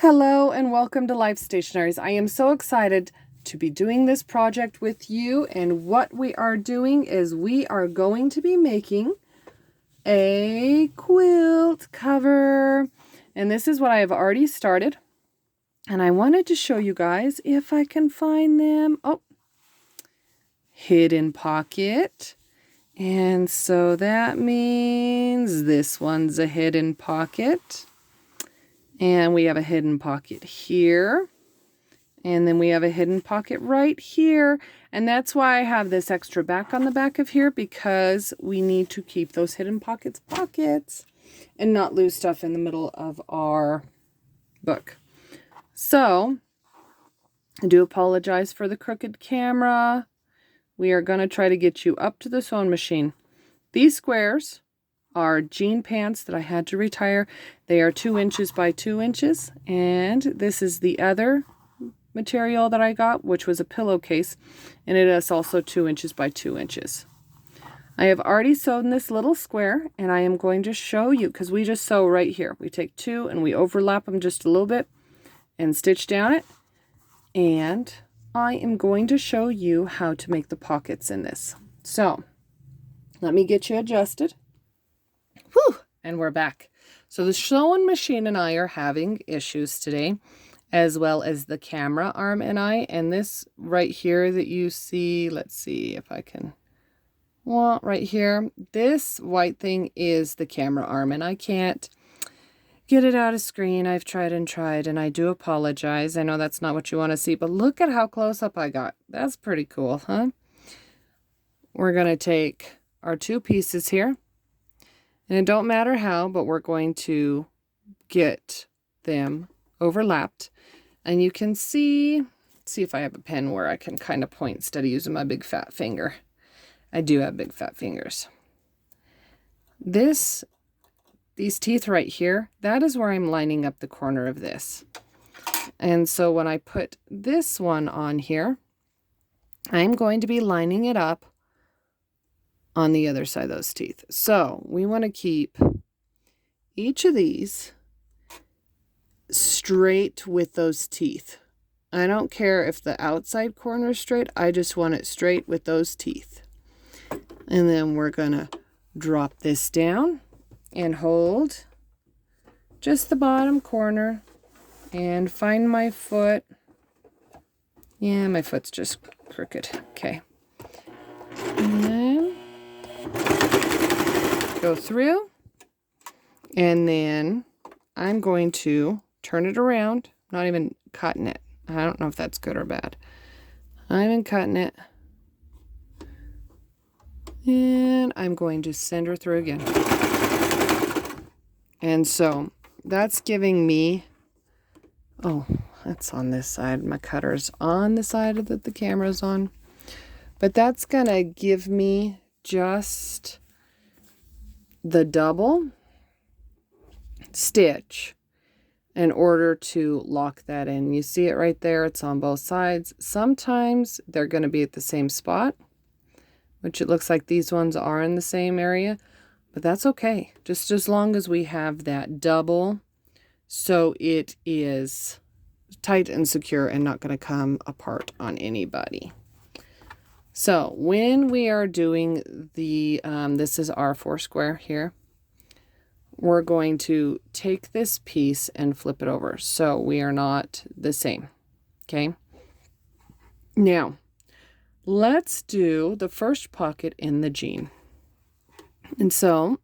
Hello and welcome to Life Stationeries. I am so excited to be doing this project with you, and what we are doing is we are going to be making a quilt cover, and this is what I have already started, and I wanted to show you guys if I can find them. Oh, hidden pocket. And so that means this one's a hidden pocket. And we have a hidden pocket here. And then we have a hidden pocket right here. And that's why I have this extra back on the back of here, because we need to keep those hidden pockets and not lose stuff in the middle of our book. So I do apologize for the crooked camera. We are going to try to get you up to the sewing machine. These squares are jean pants that I had to retire. They are 2 inches by 2 inches. And this is the other material that I got, which was a pillowcase. And it is also 2 inches by 2 inches. I have already sewn this little square, and I am going to show you, because we just sew right here. We take 2 and we overlap them just a little bit and stitch down it. And I am going to show you how to make the pockets in this. So let me get you adjusted. Whew, and we're back. So the sewing machine and I are having issues today, as well as the camera arm and I. And this right here that you see, let's see if I can, well, right here, this white thing is the camera arm, and I can't get it out of screen. I've tried, and I do apologize. I know that's not what you want to see, but look at how close up I got. That's pretty cool, huh? We're going to take our 2 pieces here. And it don't matter how, but we're going to get them overlapped. And you can see if I have a pen where I can kind of point instead of using my big fat finger. I do have big fat fingers. These teeth right here, that is where I'm lining up the corner of this. And so when I put this one on here, I'm going to be lining it up on the other side of those teeth. So we want to keep each of these straight with those teeth. I don't care if the outside corner is straight. I just want it straight with those teeth. And then we're going to drop this down and hold just the bottom corner and find my foot. Yeah, my foot's just crooked. Okay. And then go through, and then I'm going to turn it around. Not even cutting it. I don't know if that's good or bad. I'm cutting it, and I'm going to send her through again. And so that's giving me, oh, that's on this side. My cutter's on the side that the camera's on. But that's going to give me just the double stitch in order to lock that in. You see it right there. It's on both sides. Sometimes they're going to be at the same spot, which it looks like these ones are in the same area, but that's okay. Just as long as we have that double so it is tight and secure and not going to come apart on anybody. So when we are doing the, this is our 4 square here, we're going to take this piece and flip it over so we are not the same. Okay. Now, let's do the first pocket in the jean. And so,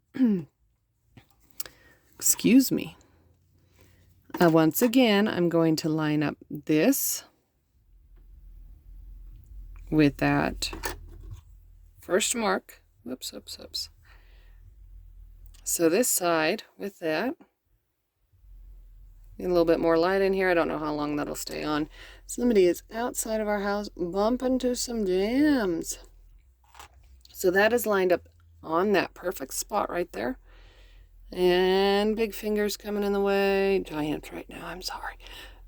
excuse me. Once again, I'm going to line up this with that first mark. Whoops. So this side with that. Need a little bit more light in here. I don't know how long that'll stay on. Somebody is outside of our house bumping to some jams. So that is lined up on that perfect spot right there. And big fingers coming in the way. Giant right now, I'm sorry.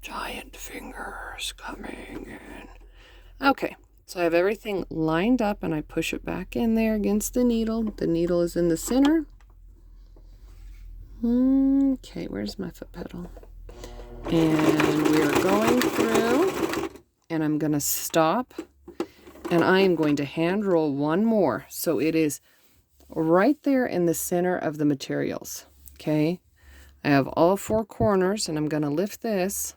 Giant fingers coming in. Okay. So I have everything lined up, and I push it back in there against the needle. The needle is in the center. Okay, where's my foot pedal? And we're going through, and I'm going to stop, and I am going to hand roll one more. So it is right there in the center of the materials. Okay. I have all 4 corners, and I'm going to lift this,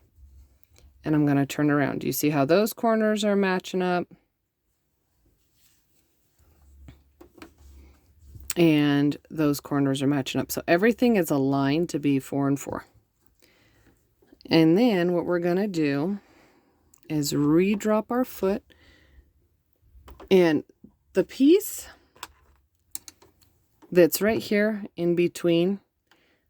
and I'm going to turn around. Do you see how those corners are matching up? And those corners are matching up. So everything is aligned to be 4 and 4. And then what we're going to do is redrop our foot, and the piece that's right here in between,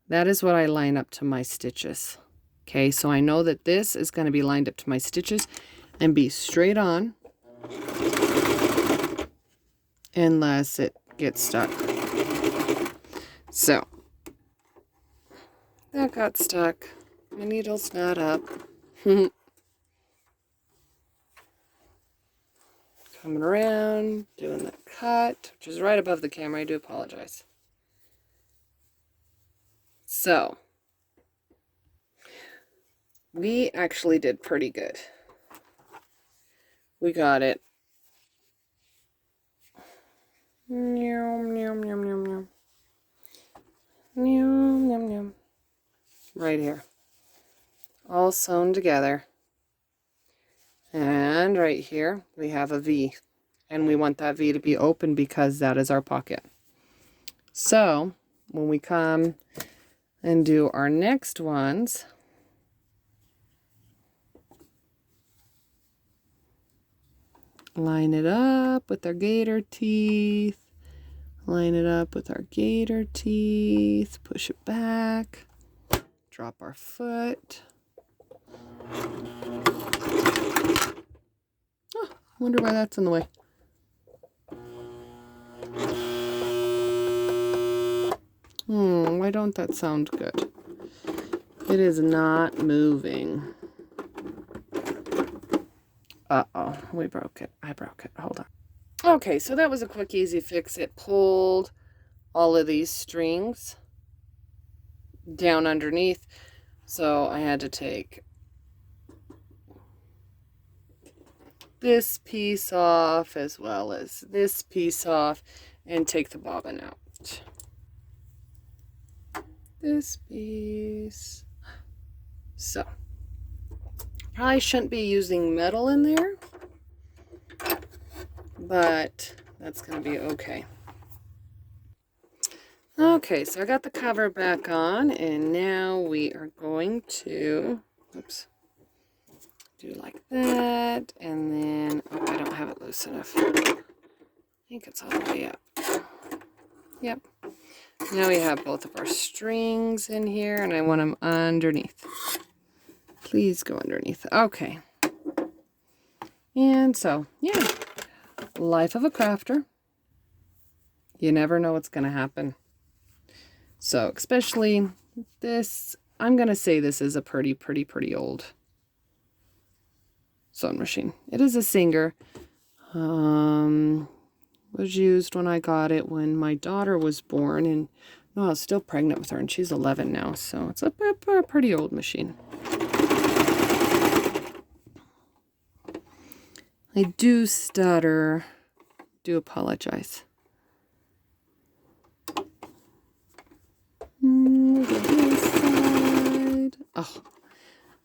that is what I line up to my stitches. Okay, so I know that this is going to be lined up to my stitches and be straight on unless it gets stuck. So that got stuck. My needle's not up. Coming around, doing the cut, which is right above the camera. I do apologize. So we actually did pretty good. We got it. Right here. All sewn together. And right here we have a V. And we want that V to be open because that is our pocket. So when we come and do our next ones, line it up with our gator teeth. Line it up with our gator teeth. Push it back. Drop our foot. Oh, wonder why that's in the way. Why don't that sound good? It is not moving. Uh-oh, we broke it. I broke it. Hold on. Okay, so that was a quick, easy fix. It pulled all of these strings down underneath. So I had to take this piece off as well as this piece off and take the bobbin out. This piece. So probably shouldn't be using metal in there, but that's going to be okay. Okay, so I got the cover back on, and now we are going to, oops, do like that, and then, oh, I don't have it loose enough. I think it's all the way up. Yep. Now we have both of our strings in here, and I want them underneath. Please go underneath. Okay. And so, yeah, life of a crafter. You never know what's going to happen. So, especially this, I'm going to say this is a pretty old sewing machine. It is a Singer. Was used when I got it when my daughter was born, and no, I was still pregnant with her, and she's 11 now, so it's a pretty old machine. I do stutter. Do apologize. This side. Oh,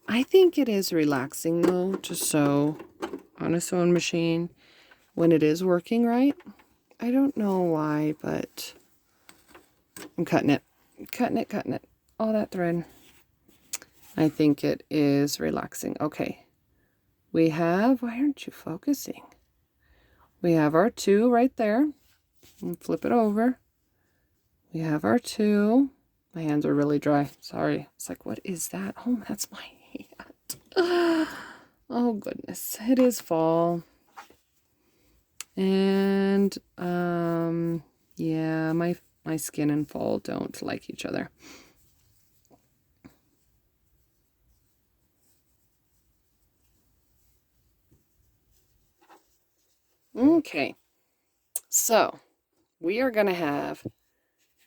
I think it is relaxing though to sew on a sewing machine when it is working right. I don't know why, but I'm cutting it. Cutting it. All that thread. I think it is relaxing. Okay. We have, why aren't you focusing? We have our 2 right there. And flip it over. We have our 2. My hands are really dry. Sorry. It's like, what is that? Oh, that's my hand. Oh, goodness. It is fall. And, yeah, my skin and fall don't like each other. Okay. So, we are going to have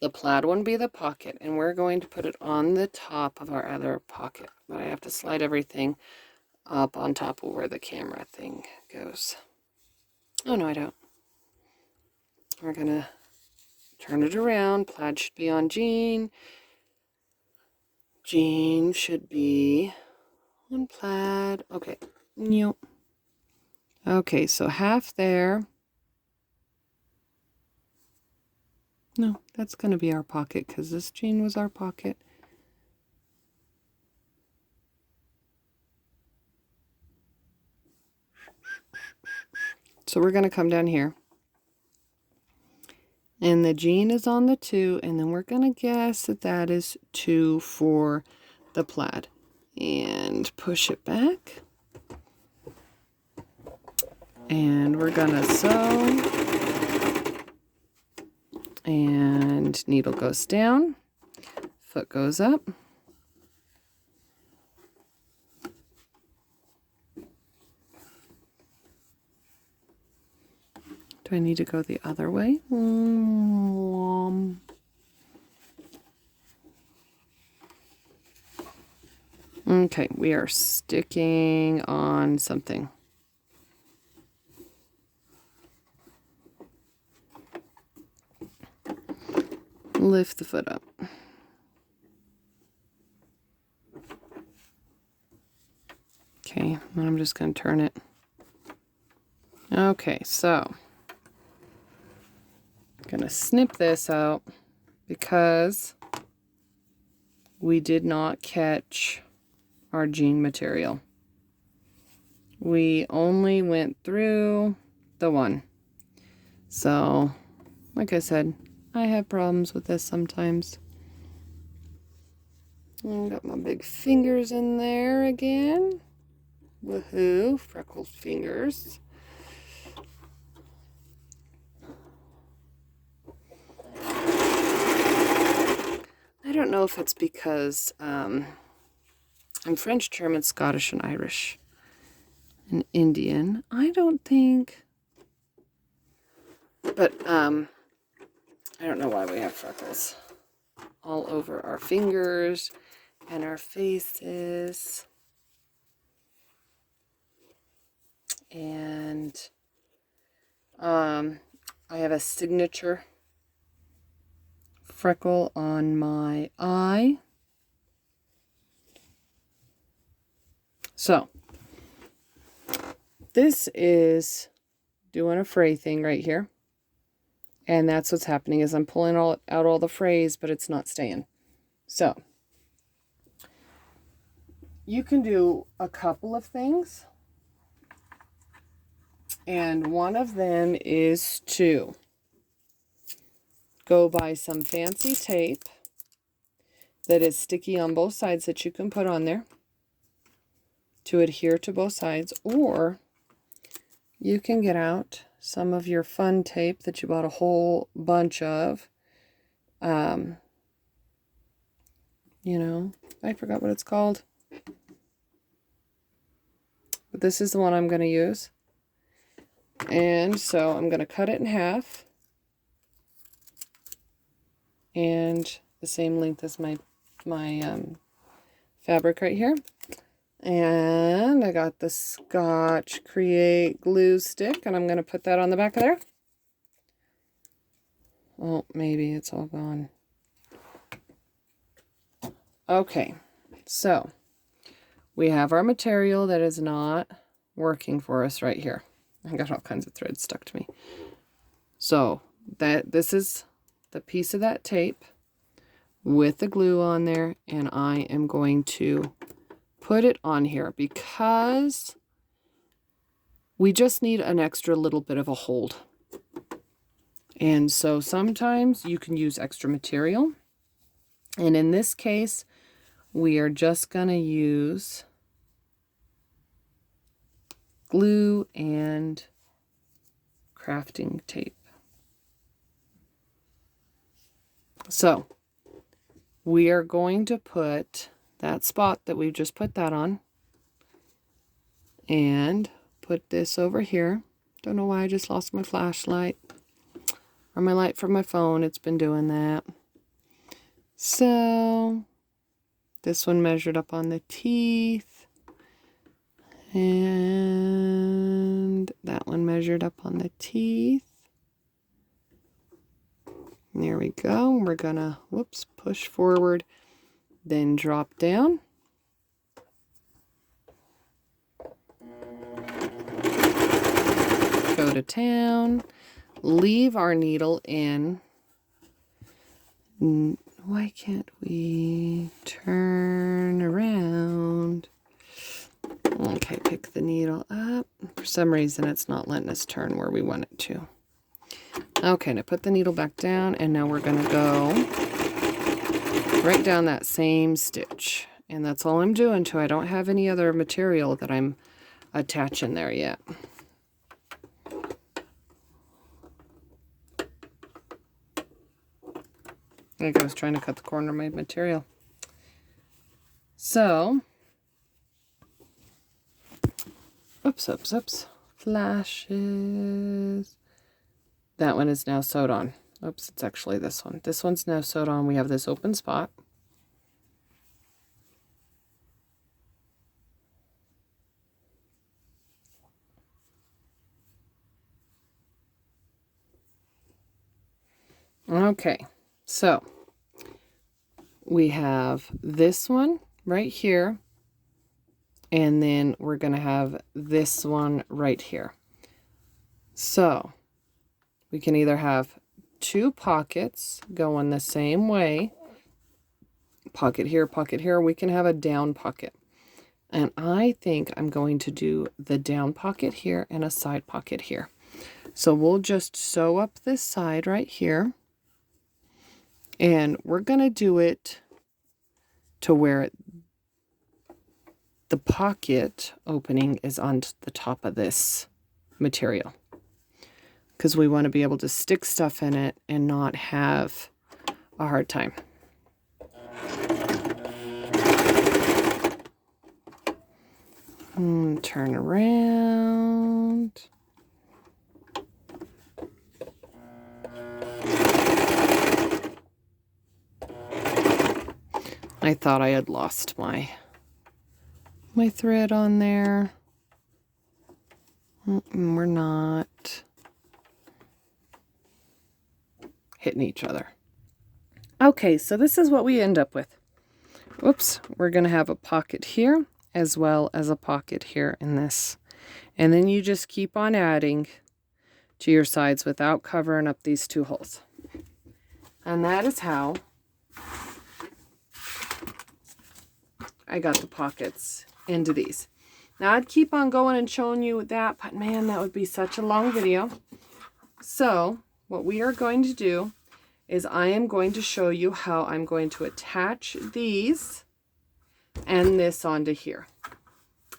the plaid one be the pocket, and we're going to put it on the top of our other pocket. But I have to slide everything up on top of where the camera thing goes. Oh, no, I don't. We're going to turn it around. Plaid should be on jean. Jean should be on plaid. Okay. Nope. Okay, so half there. No, that's going to be our pocket because this jean was our pocket. So we're going to come down here. And the jean is on the 2, and then we're going to guess that that is 2 for the plaid. And push it back. And we're going to sew. And needle goes down. Foot goes up. Do I need to go the other way? Okay, we are sticking on something. Lift the foot up. Okay, and I'm just going to turn it. Okay, so I'm going to snip this out because we did not catch our jean material. We only went through the one. So, like I said, I have problems with this sometimes. I got my big fingers in there again. Woohoo, freckled fingers. I don't know if it's because I'm French, German, Scottish, and Irish, and Indian. I don't think, but I don't know why we have freckles all over our fingers and our faces. And I have a signature freckle on my eye. So this is doing a fray thing right here. And that's what's happening is I'm pulling out all the frays, but it's not staying. So you can do a couple of things. And one of them is to go buy some fancy tape that is sticky on both sides that you can put on there to adhere to both sides, or you can get out some of your fun tape that you bought a whole bunch of. You know, I forgot what it's called. But this is the one I'm going to use. And so I'm going to cut it in half. And the same length as my fabric right here. And I got the Scotch Create glue stick, and I'm going to put that on the back of there. Oh, maybe it's all gone. Okay, so we have our material that is not working for us right here. I got all kinds of threads stuck to me. So this is the piece of that tape with the glue on there, and I am going to put it on here because we just need an extra little bit of a hold. And so sometimes you can use extra material. And in this case, we are just going to use glue and crafting tape. So we are going to put that spot that we've just put that on and put this over here. Don't know why I just lost my flashlight or my light from my phone. It's been doing that. So this one measured up on the teeth, and that one measured up on the teeth. And there we go. We're gonna, whoops, push forward, then drop down. Go to town, leave our needle in. Why can't we turn around? Okay, pick the needle up. For some reason, it's not letting us turn where we want it to. Okay, now put the needle back down, and now we're going to go right down that same stitch. And that's all I'm doing till I don't have any other material that I'm attaching there yet. I think I was trying to cut the corner of my material. So, oops, flashes. That one is now sewed on. Oops, it's actually this one. This one's now sewed on. We have this open spot. Okay, so we have this one right here, and then we're going to have this one right here. So we can either have two pockets going the same way, pocket here, or we can have a down pocket. And I think I'm going to do the down pocket here and a side pocket here. So we'll just sew up this side right here. And we're going to do it to where the pocket opening is on the top of this material, because we want to be able to stick stuff in it and not have a hard time. Turn around. I thought I had lost my thread on there. We're not hitting each other. Okay, so this is what we end up with. Whoops, we're going to have a pocket here as well as a pocket here in this. And then you just keep on adding to your sides without covering up these two holes. And that is how I got the pockets into these. Now I'd keep on going and showing you that, but man, that would be such a long video. So what we are going to do is I am going to show you how I'm going to attach these and this onto here.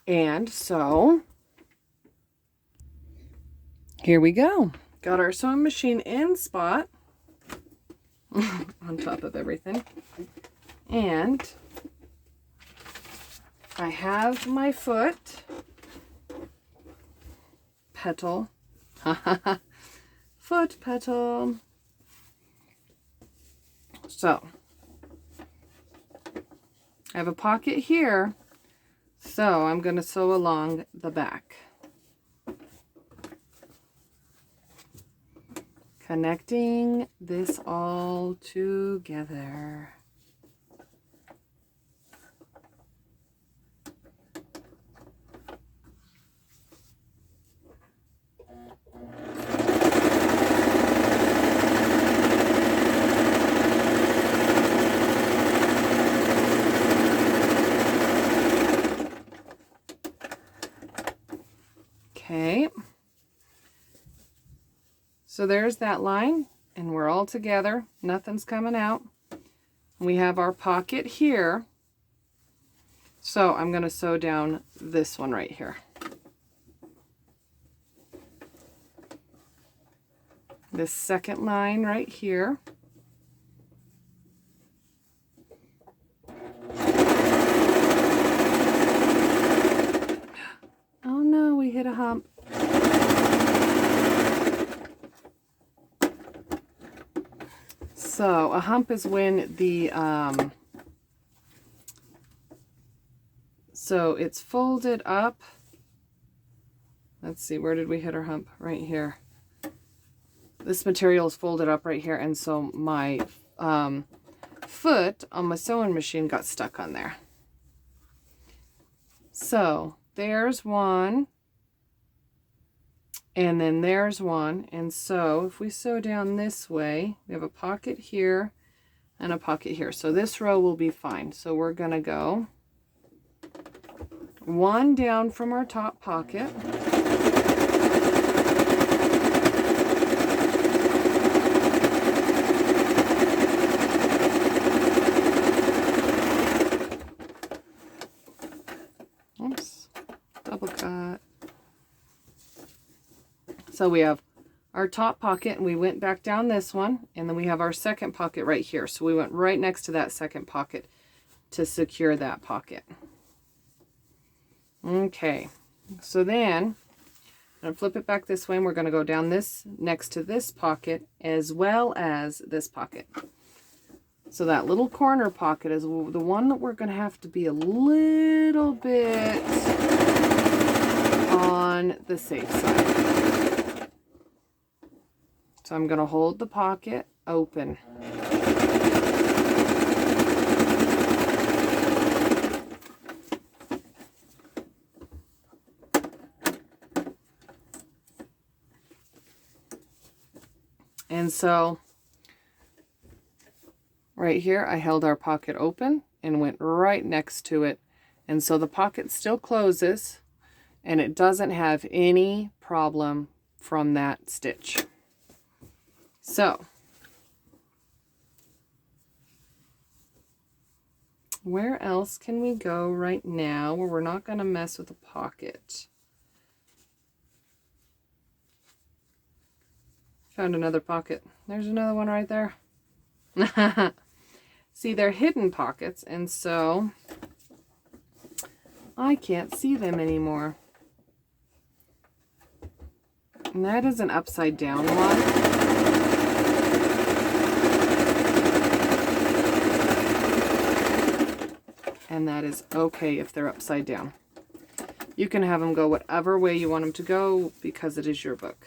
And so here we go. Got our sewing machine in spot on top of everything. And I have my foot petal, foot petal. So I have a pocket here, so I'm going to sew along the back, connecting this all together. Okay, so there's that line, and we're all together. Nothing's coming out. We have our pocket here. So I'm going to sew down this one right here. This second line right here. Oh no, we hit a hump. So a hump is when the, so it's folded up. Let's see, where did we hit our hump? Right here. This material is folded up right here, and so my foot on my sewing machine got stuck on there. So there's one, and then there's one, and so if we sew down this way, we have a pocket here and a pocket here. So this row will be fine. So we're gonna go one down from our top pocket. Oops, double cut. So we have our top pocket, and we went back down this one, and then we have our second pocket right here. So we went right next to that second pocket to secure that pocket. Okay, so then I'm going to flip it back this way, and we're going to go down this next to this pocket as well as this pocket. So that little corner pocket is the one that we're going to have to be a little bit on the safe side. So I'm going to hold the pocket open. And so right here, I held our pocket open and went right next to it. And so the pocket still closes, and it doesn't have any problem from that stitch. So where else can we go right now where we're not going to mess with the pocket? Found another pocket. There's another one right there. See, they're hidden pockets, and so I can't see them anymore. And that is an upside down one. And that is okay if they're upside down. You can have them go whatever way you want them to go because it is your book.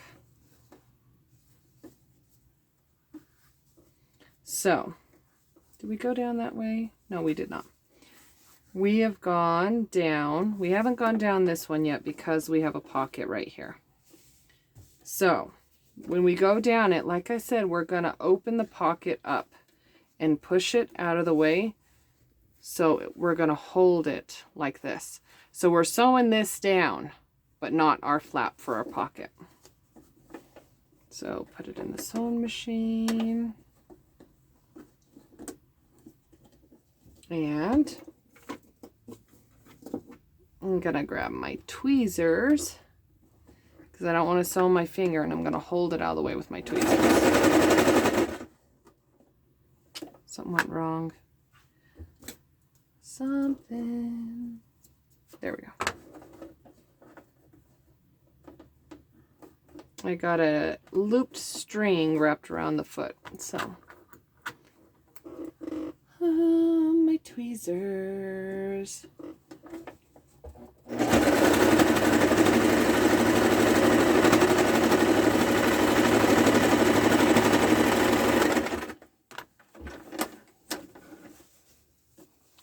So, did we go down that way? No, we did not. We have gone down. We haven't gone down this one yet because we have a pocket right here. So, when we go down it, like I said, we're going to open the pocket up and push it out of the way. So, we're going to hold it like this. So, we're sewing this down, but not our flap for our pocket. So, put it in the sewing machine. And I'm going to grab my tweezers because I don't want to sew my finger, and I'm going to hold it out of the way with my tweezers. Something went wrong. Something. There we go. I got a looped string wrapped around the foot, so. My tweezers.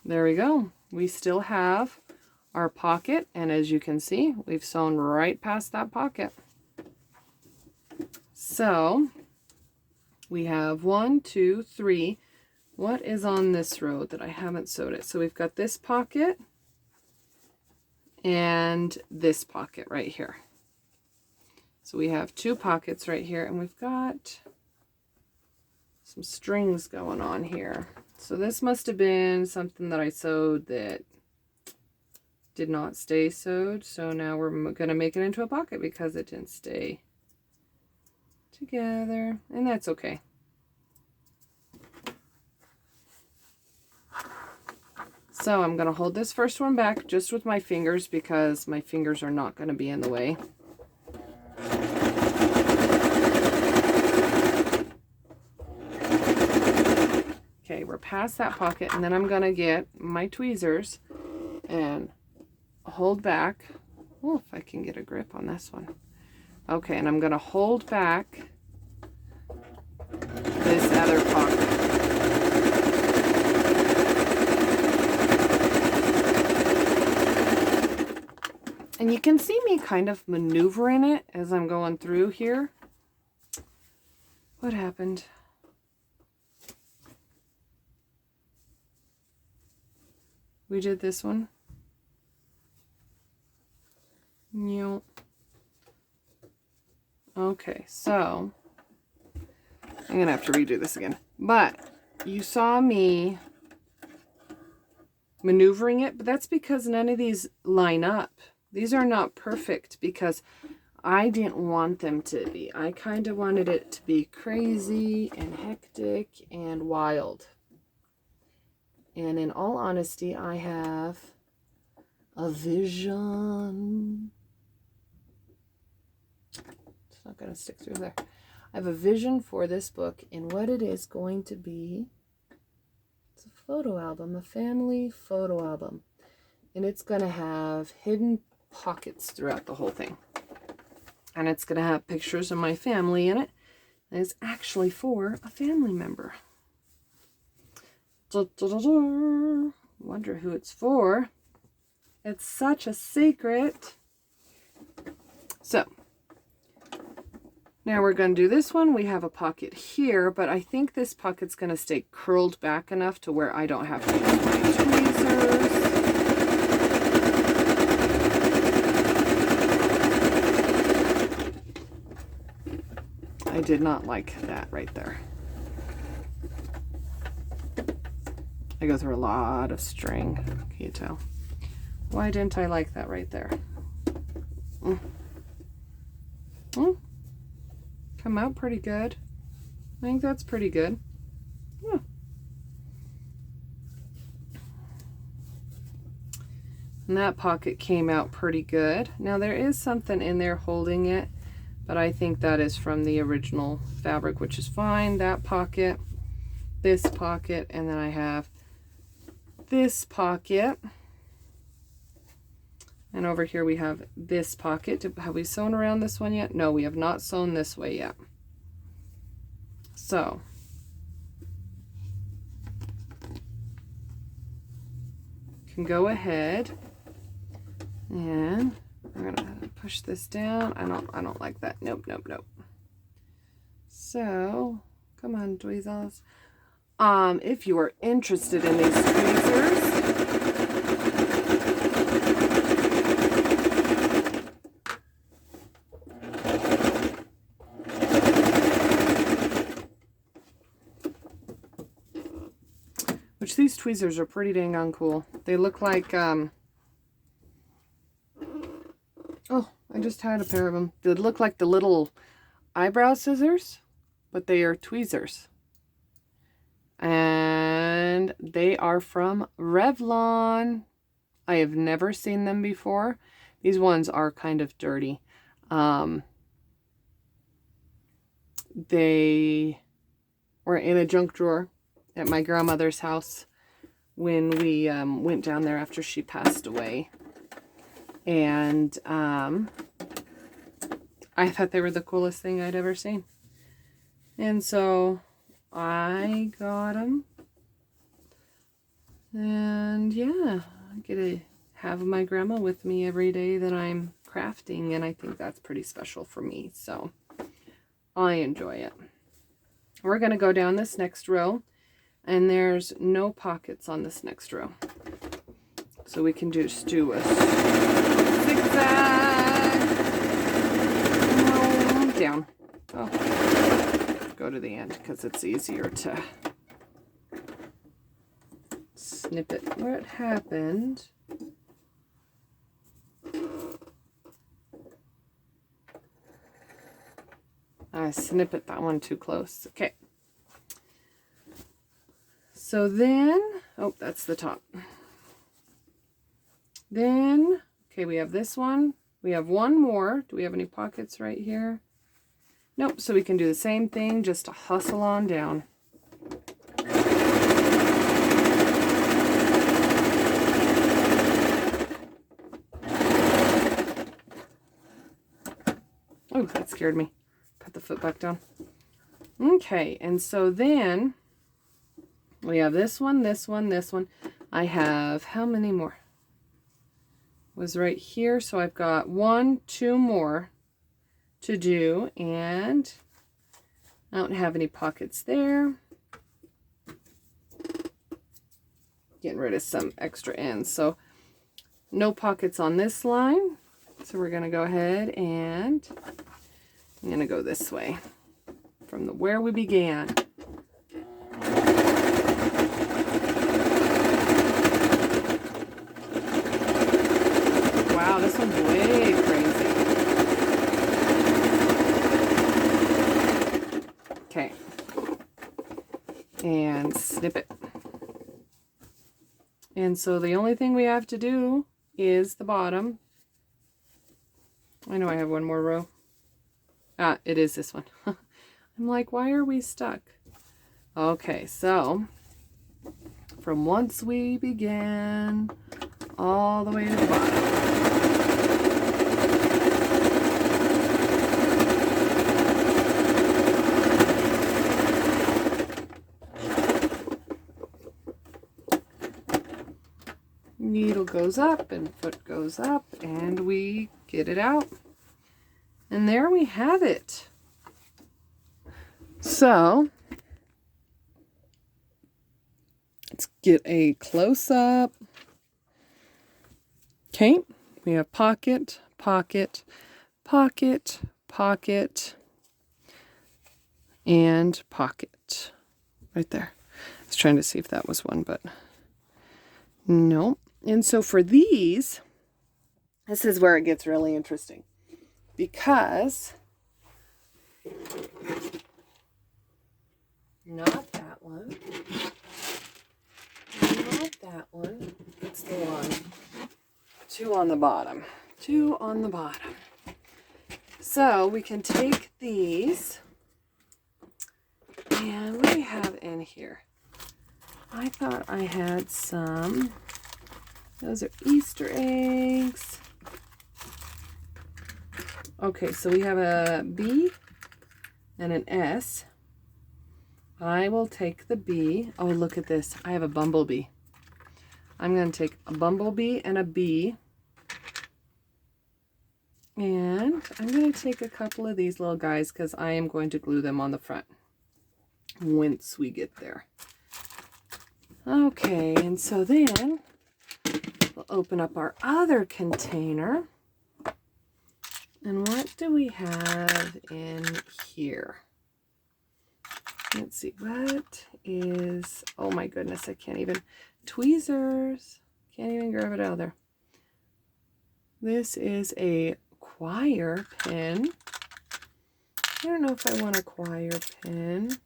There we go. We still have our pocket, and as you can see, we've sewn right past that pocket. So we have 1, 2, 3. What is on this row that I haven't sewed it? So we've got this pocket and this pocket right here. So we have 2 pockets right here, and we've got some strings going on here. So this must have been something that I sewed that did not stay sewed. So now we're going to make it into a pocket because it didn't stay together, and that's okay. So I'm going to hold this first one back just with my fingers because my fingers are not going to be in the way. Okay, we're past that pocket, and then I'm gonna get my tweezers and hold back. Oh, if I can get a grip on this one. Okay, and I'm gonna hold back this other pocket. And you can see me kind of maneuvering it as I'm going through here. What happened? We did this one. No. Okay, so I'm gonna have to redo this again. But you saw me maneuvering it, but that's because none of these line up. These are not perfect because I didn't want them to be. I kind of wanted it to be crazy and hectic and wild. And in all honesty, I have a vision. It's not going to stick through there. I have a vision for this book and what it is going to be. It's a photo album, a family photo album. And it's going to have hidden pockets throughout the whole thing. And it's going to have pictures of my family in it. And it's actually for a family member. Wonder who it's for. It's such a secret. So, now we're going to do this one. We have a pocket here, but I think this pocket's going to stay curled back enough to where I don't have to use my tweezers. I did not like that right there. I go through a lot of string, can you tell? Why didn't I like that right there? Come out pretty good. I think that's pretty good. Yeah. And that pocket came out pretty good. Now there is something in there holding it, but I think that is from the original fabric, which is fine. That pocket, this pocket, and then I have this pocket. And over here we have this pocket. Have we sewn around this one yet? No, we have not sewn this way yet. So, can go ahead and I'm gonna push this down. I don't like that. Nope. So, come on, tweezers. If you are interested in these tweezers, which these tweezers are pretty dang on cool. They look like, oh, I just had a pair of them. They look like the little eyebrow scissors, but they are tweezers. And they are from Revlon. I have never seen them before. These ones are kind of dirty. They were in a junk drawer at my grandmother's house when we went down there after she passed away. And I thought they were the coolest thing I'd ever seen. And so I got them. And yeah, I get to have my grandma with me every day that I'm crafting. And I think that's pretty special for me. So I enjoy it. We're going to go down this next row. And there's no pockets on this next row. So we can just do a zigzag. No, down. Oh. Go to the end because it's easier to snip it. What happened? I snip it that one too close. Okay. So then, oh, that's the top. Then, okay, we have this one. We have one more. Do we have any pockets right here? Nope, so we can do the same thing, just to hustle on down. Ooh, that scared me. Put the foot back down. Okay, and so then we have this one, this one, this one. I have, how many more? Was right here, so I've got 1, 2 more to do, and I don't have any pockets there. Getting rid of some extra ends, so no pockets on this line. So we're gonna go ahead and I'm gonna go this way from where we began. Wow, this one's way crazy. Okay. And snip it. And so the only thing we have to do is the bottom. I know I have one more row. Ah, it is this one. I'm like, why are we stuck? Okay, so from once we began all the way to the bottom. Needle goes up and foot goes up and we get it out. And there we have it. So let's get a close-up. Okay, we have pocket, pocket, pocket, pocket, and pocket. Right there. I was trying to see if that was one, but no. And so for these, this is where it gets really interesting. Because not that one. Not that one. It's the one. 2 on the bottom. 2 on the bottom. So we can take these. And what do we have in here? I thought I had some. Those are Easter eggs. Okay, so we have a B and an S. I will take the B. Oh, look at this. I have a bumblebee. I'm going to take a bumblebee and a B. And I'm going to take a couple of these little guys because I am going to glue them on the front once we get there. Okay, and so then we'll open up our other container. And what do we have in here? Let's see, what is, oh my goodness, I can't even, tweezers. Can't even grab it out of there. This is a choir pen. I don't know if I want a choir pen.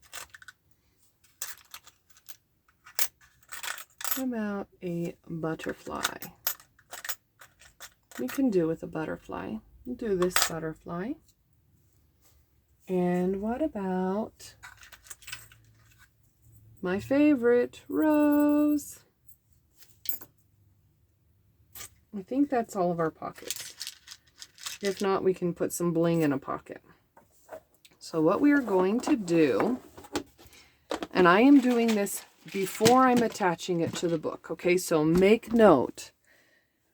How about a butterfly? We can do with a butterfly. We'll do this butterfly. And what about my favorite, rose? I think that's all of our pockets. If not, we can put some bling in a pocket. So what we are going to do, and I am doing this before I'm attaching it to the book, okay? So make note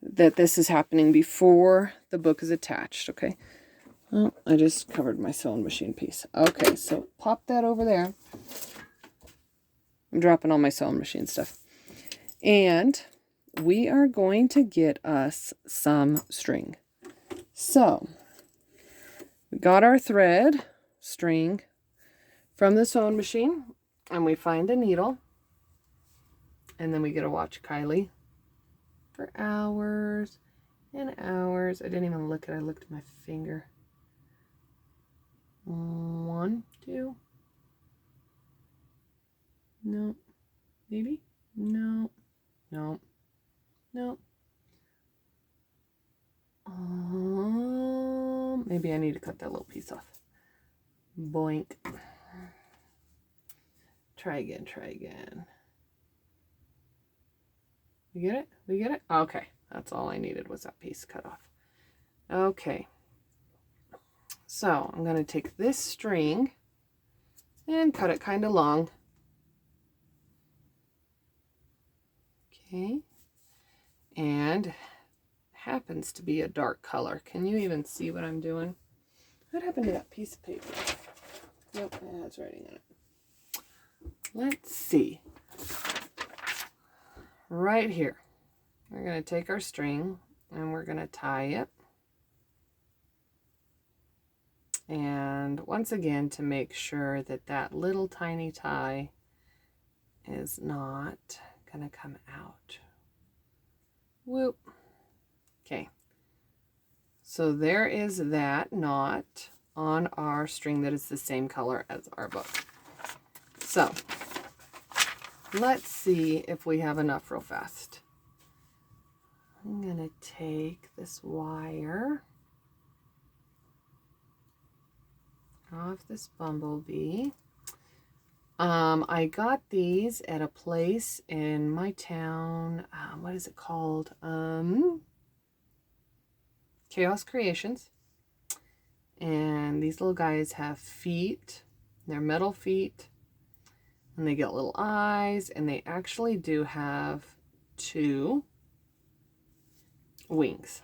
that this is happening before the book is attached, okay? Oh, I just covered my sewing machine piece. Okay, so pop that over there. I'm dropping all my sewing machine stuff. And we are going to get us some string. So, we got our thread, string, from the sewing machine, and we find a needle. And then we get to watch Kylee for hours and hours. I didn't even look at it. I looked at my finger. 1, 2. No. Maybe? No. No. No. Maybe I need to cut that little piece off. Boink. Try again, try again. We get it? We get it? Okay. That's all I needed was that piece cut off. Okay. So I'm going to take this string and cut it kind of long. Okay. And happens to be a dark color. Can you even see what I'm doing? What happened to that piece of paper? Nope, it has writing on it. Let's see. Right here, we're going to take our string and we're going to tie it. And once again, to make sure that that little tiny tie is not going to come out. Whoop. Okay. So there is that knot on our string that is the same color as our book. So let's see if we have enough real fast. I'm going to take this wire off this bumblebee. I got these at a place in my town. What is it called? Chaos Creations. And these little guys have feet. They're metal feet. And they get little eyes. And they actually do have 2 wings.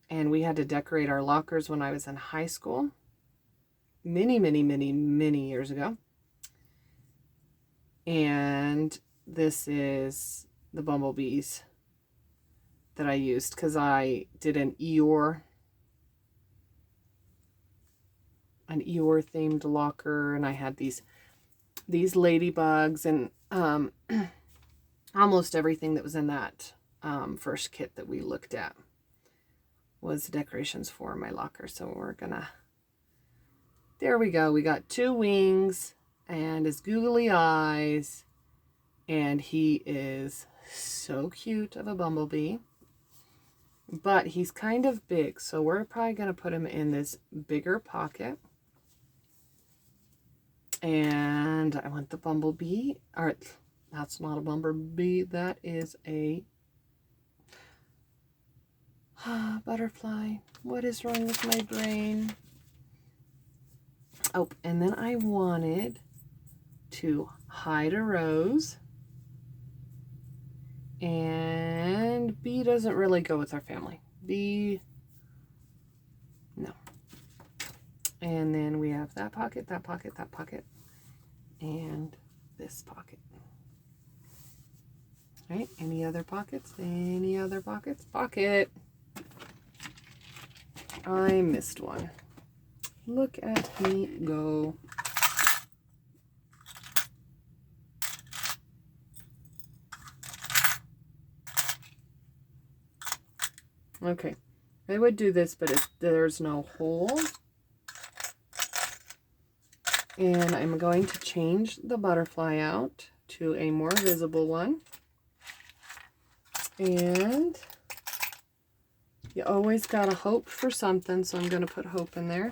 And we had to decorate our lockers when I was in high school. Many, many, many, many years ago. And this is the bumblebees that I used because I did an Eeyore themed locker, and I had these ladybugs and almost everything that was in that first kit that we looked at was decorations for my locker. So we're gonna, there we go. We got 2 wings and his googly eyes, and he is so cute of a bumblebee, but he's kind of big. So we're probably gonna put him in this bigger pocket. And I want the bumblebee, or that's not a bumblebee, that is a butterfly. What is wrong with my brain? Oh, and then I wanted to hide a rose. And bee doesn't really go with our family. Bee, no. And then we have that pocket, that pocket, that pocket, and this pocket. All right, any other pockets? Any other pockets? Pocket. I missed one. Look at me go. Okay, I would do this, but if there's no hole. And I'm going to change the butterfly out to a more visible one. And you always gotta hope for something, so I'm gonna put hope in there.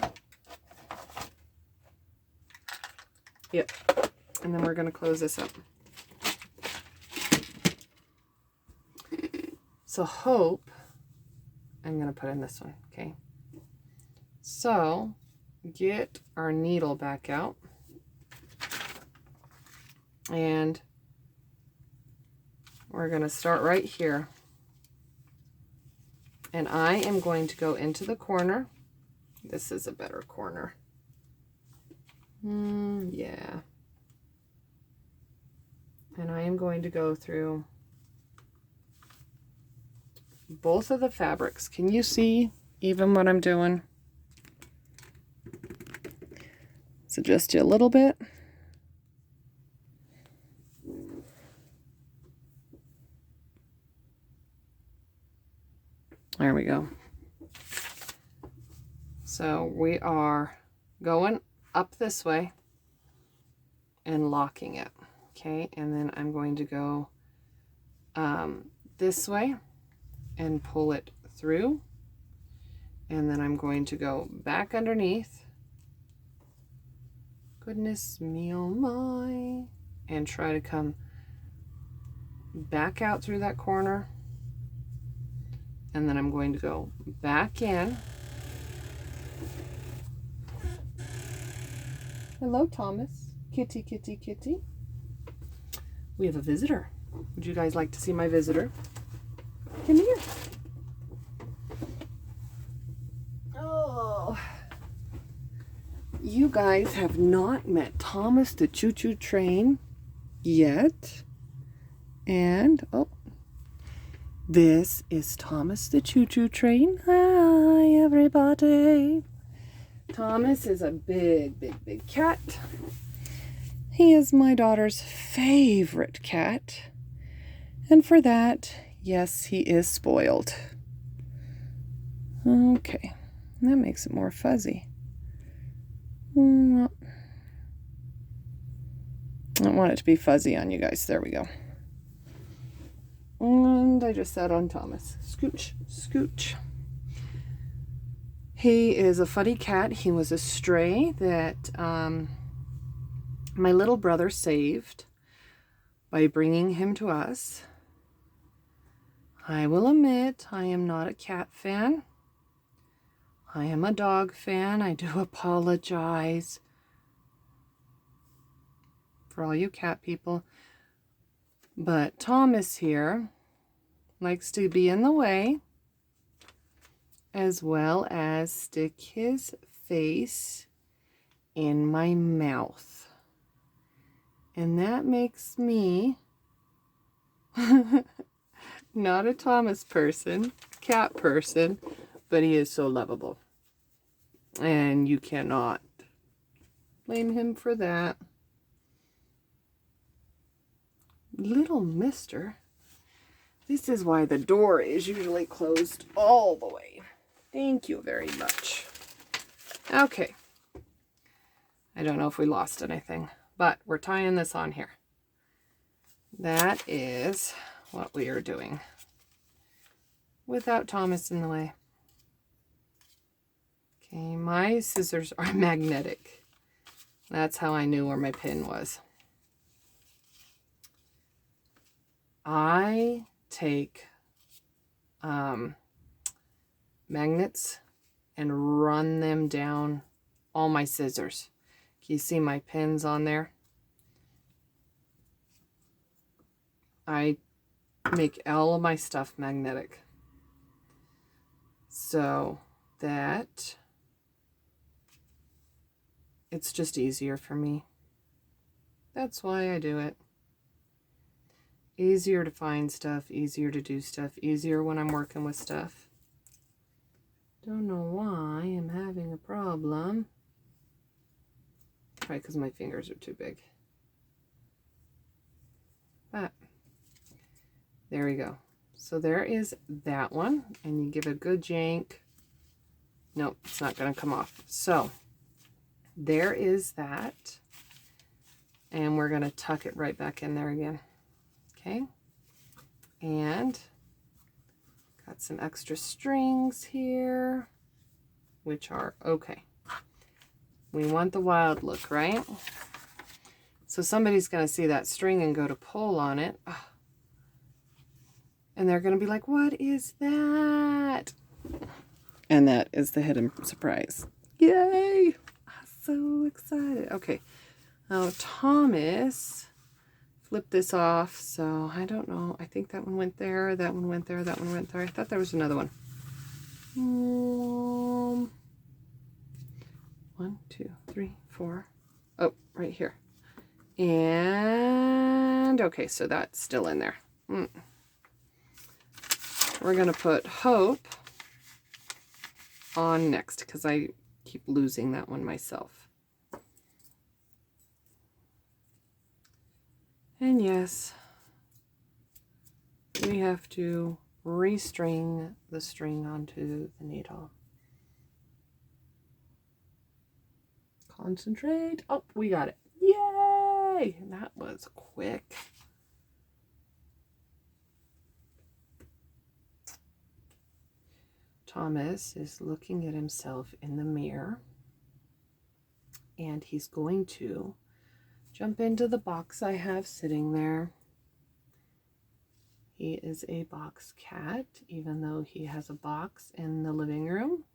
Yep. And then we're gonna close this up. So hope, I'm gonna put in this one, okay? So get our needle back out. And we're gonna start right here. And I am going to go into the corner. This is a better corner. Yeah. And I am going to go through both of the fabrics. Can you see even what I'm doing? So just a little bit. There we go. So we are going up this way and locking it. Okay, and then I'm going to go this way and pull it through. And then I'm going to go back underneath. Goodness me, oh my. And try to come back out through that corner. And then I'm going to go back in. Hello, Thomas. Kitty, kitty, kitty. We have a visitor. Would you guys like to see my visitor? Come here. Oh. You guys have not met Thomas the Choo-Choo Train yet. And, oh, this is Thomas the Choo-Choo Train. Hi, everybody. Thomas is a big, big, big cat. He is my daughter's favorite cat. And for that, yes, he is spoiled. Okay, that makes it more fuzzy. Well, I don't want it to be fuzzy on you guys. There we go. And I just sat on Thomas. Scooch, scooch. He is a funny cat. He was a stray that my little brother saved by bringing him to us. I will admit, I am not a cat fan. I am a dog fan. I do apologize for all you cat people. But Thomas here likes to be in the way, as well as stick his face in my mouth. And that makes me not a Thomas person, cat person, but he is so lovable. And you cannot blame him for that. Little mister. This is why the door is usually closed all the way. Thank you very much. Okay. I don't know if we lost anything, but we're tying this on here. That is what we are doing without Thomas in the way. Okay, my scissors are magnetic. That's how I knew where my pin was. I take magnets and run them down all my scissors. Can you see my pins on there? I make all of my stuff magnetic so that it's just easier for me. That's why I do it. Easier to find stuff, easier to do stuff, easier when I'm working with stuff. Don't know why I'm having a problem. Probably because my fingers are too big. But there we go. So there is that one, and you give it a good jank. Nope, it's not going to come off. So there is that, and we're going to tuck it right back in there again. Okay, and got some extra strings here, which are okay. We want the wild look, right? So somebody's going to see that string and go to pull on it. And they're going to be like, what is that? And that is the hidden surprise. Yay! I'm so excited. Okay. Now, Thomas flipped this off, so I don't know. I think that one went there, that one went there, that one went there. I thought there was another one. 1, 2, 3, 4. Oh, right here. And okay, so that's still in there. We're going to put Hope on next because I keep losing that one myself. And yes, we have to restring the string onto the needle. Concentrate. Oh, we got it. Yay! That was quick. Thomas is looking at himself in the mirror, and he's going to jump into the box I have sitting there. He is a box cat, even though he has a box in the living room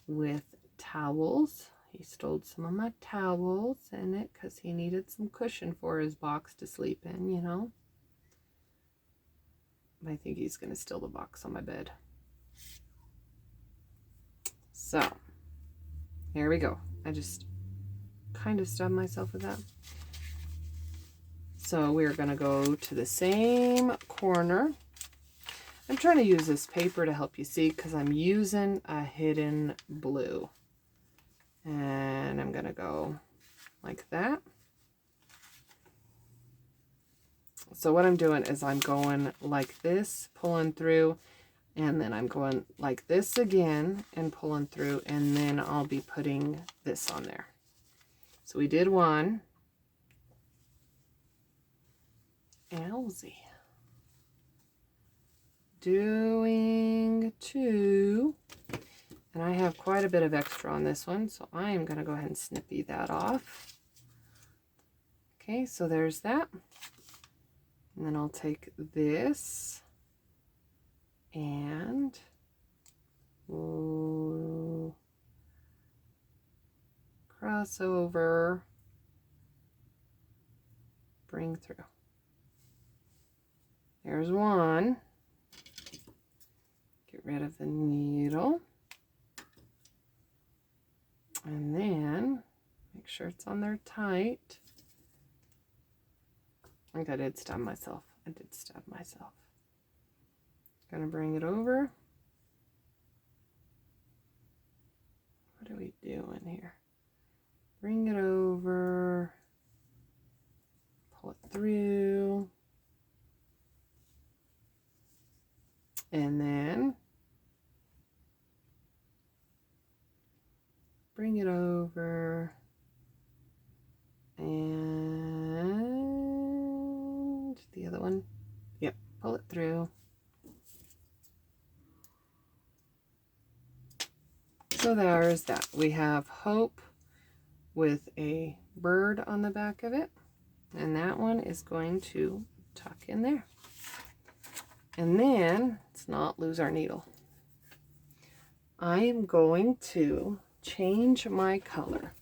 with towels. He stole some of my towels in it because he needed some cushion for his box to sleep in, you know. I think he's going to steal the box on my bed. So, here we go. I just kind of stabbed myself with that. So we're going to go to the same corner. I'm trying to use this paper to help you see because I'm using a hidden blue. And I'm going to go like that. So what I'm doing is I'm going like this, pulling through, and then I'm going like this again and pulling through, and then I'll be putting this on there. So we did one. Elsie. Doing two. And I have quite a bit of extra on this one, so I am going to go ahead and snippy that off. Okay, so there's that. And then I'll take this and cross over, bring through. There's one. Get rid of the needle. And then make sure it's on there tight. I think I did stab myself. Gonna bring it over. What are we doing here? Bring it over. Pull it through. And then bring it over. And the other one. Yep, pull it through. So there's that. We have Hope with a bird on the back of it. And that one is going to tuck in there. And then, let's not lose our needle. I am going to change my color.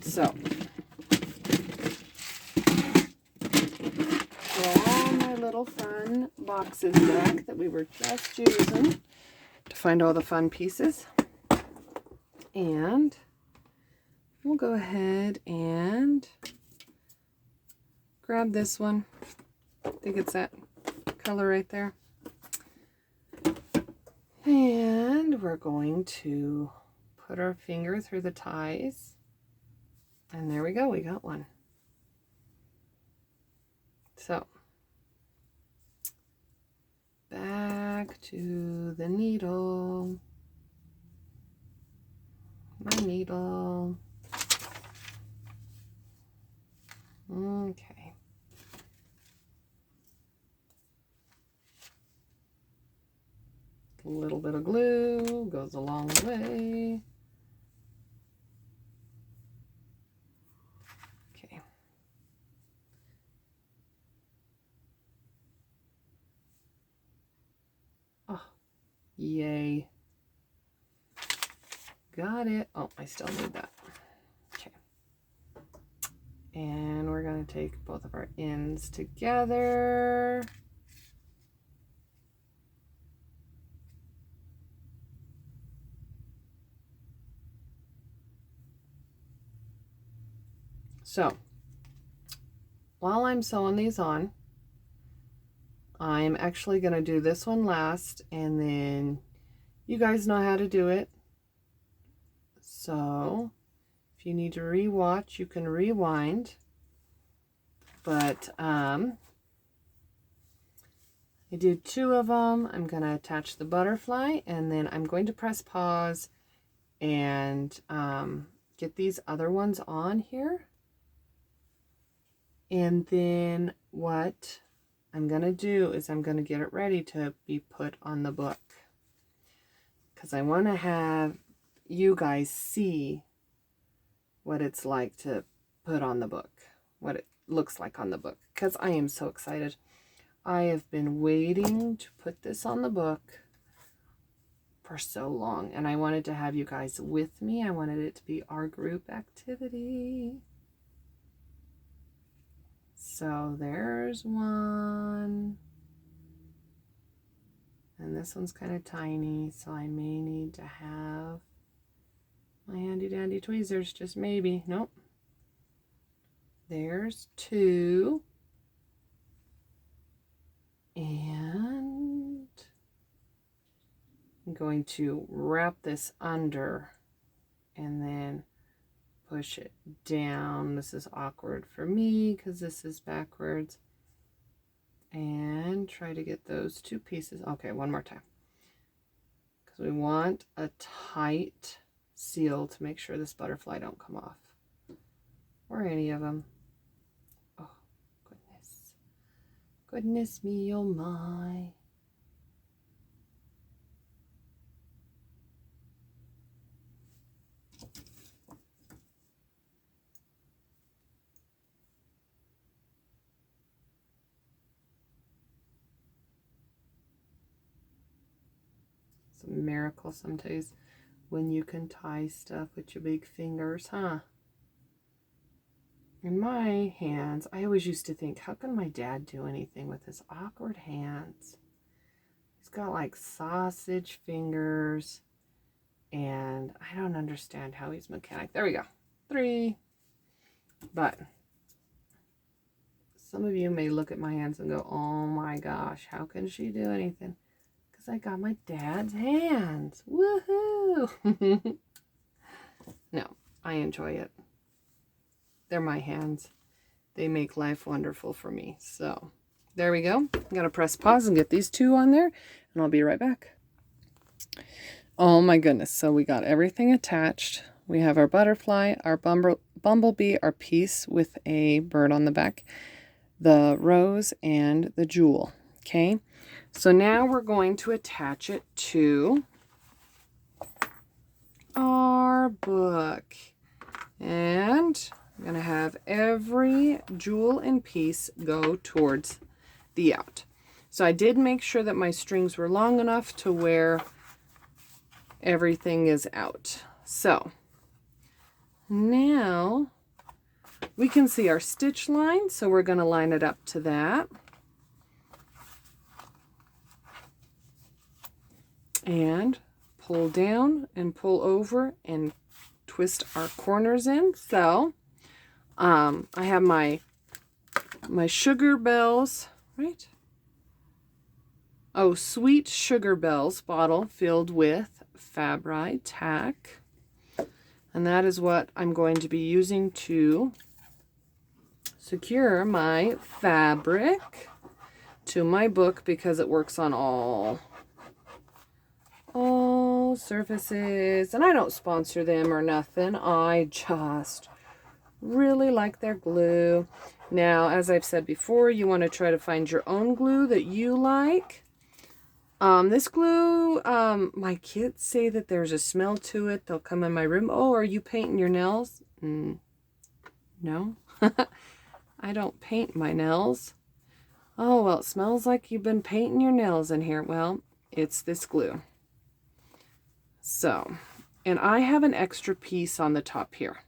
So, all my little fun boxes back that we were just using to find all the fun pieces. And we'll go ahead and grab this one. I think it's that color right there. And we're going to put our finger through the ties. And there we go, we got one. So, back to the needle. My needle. Okay. A little bit of glue goes a long way. Okay. Oh, yay. Got it. Oh, I still need that. Okay. And we're going to take both of our ends together. So, while I'm sewing these on, I'm actually going to do this one last, and then you guys know how to do it. So, if you need to re-watch, you can rewind. But I did two of them. I'm going to attach the butterfly, and then I'm going to press pause and get these other ones on here. And then what I'm going to do is I'm going to get it ready to be put on the book. Because I want to have you guys see what it's like to put on the book. what it looks like on the book, because I am so excited. I have been waiting to put this on the book for so long, and I wanted to have you guys with me. I wanted it to be our group activity. So there's one, and this one's kind of tiny, so I may need to have my handy dandy tweezers, just maybe. Nope. There's two, and I'm going to wrap this under and then push it down. This is awkward for me because this is backwards. And try to get those two pieces. Okay, one more time. Because we want a tight seal to make sure this butterfly don't come off. Or any of them. Oh, goodness. Goodness me, oh my. It's a miracle sometimes when you can tie stuff with your big fingers, huh? In my hands, I always used to think, how can my dad do anything with his awkward hands? He's got like sausage fingers, and I don't understand how he's mechanic. There we go. 3. But some of you may look at my hands and go, oh my gosh, how can she do anything? Because I got my dad's hands. Woohoo! No, I enjoy it. They're my hands. They make life wonderful for me. So there we go. I'm going to press pause and get these two on there, and I'll be right back. Oh my goodness. So we got everything attached. We have our butterfly, our bumblebee, our piece with a bird on the back, the rose, and the jewel. Okay. So now we're going to attach it to our book. And I'm going to have every jewel and piece go towards the out. So I did make sure that my strings were long enough to where everything is out. So now we can see our stitch line, so we're going to line it up to that. And pull down and pull over and twist our corners in. So I have my Sugar Bells, right? Oh, Sweet Sugar Bells bottle filled with Fabri tack. And that is what I'm going to be using to secure my fabric to my book, because it works on all surfaces. And I don't sponsor them or nothing. I just really like their glue. Now, as I've said before, you want to try to find your own glue that you like. This glue, my kids say that there's a smell to it. They'll come in my room. Oh, are you painting your nails? No, I don't paint my nails. Oh, well, it smells like you've been painting your nails in here. Well, it's this glue. So, and I have an extra piece on the top here.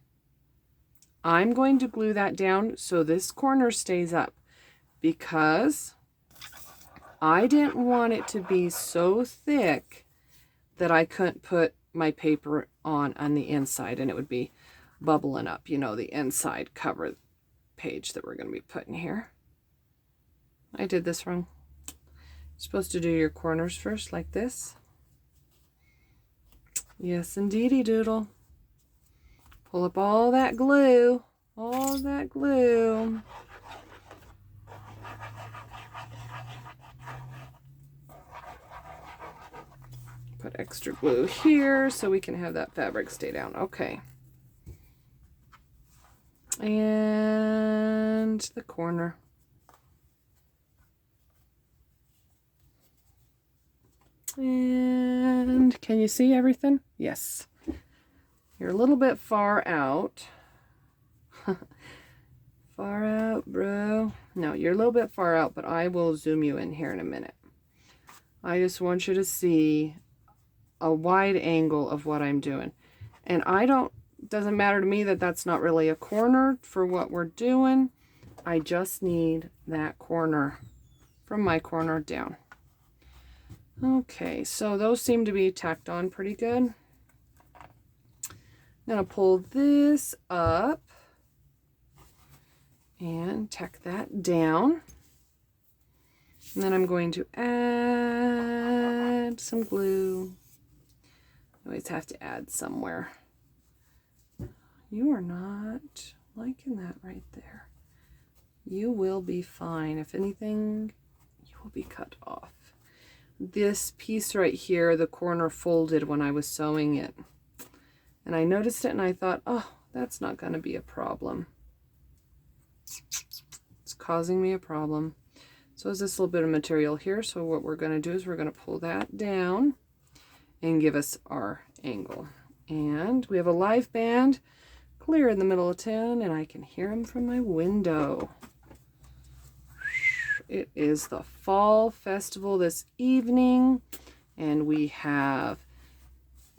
I'm going to glue that down so this corner stays up, because I didn't want it to be so thick that I couldn't put my paper on the inside and it would be bubbling up, you know, the inside cover page that we're going to be putting here. I did this wrong. You're supposed to do your corners first, like this. Yes, indeedy doodle. Pull up all that glue. All that glue. Put extra glue here so we can have that fabric stay down. Okay. And the corner. And can you see everything? Yes. You're a little bit far out. Far out, bro. No, you're a little bit far out, but I will zoom you in here in a minute. I just want you to see a wide angle of what I'm doing. And doesn't matter to me that that's not really a corner for what we're doing. I just need that corner from my corner down. Okay, so those seem to be tacked on pretty good. I'm gonna pull this up and tack that down. And then I'm going to add some glue. I always have to add somewhere. You are not liking that right there. You will be fine. If anything, you will be cut off. This piece right here, the corner folded when I was sewing it. And I noticed it and I thought, oh, that's not going to be a problem. It's causing me a problem. So is this little bit of material here. So what we're going to do is we're going to pull that down and give us our angle. And we have a live band clear in the middle of town, and I can hear them from my window. It is the fall festival this evening, and we have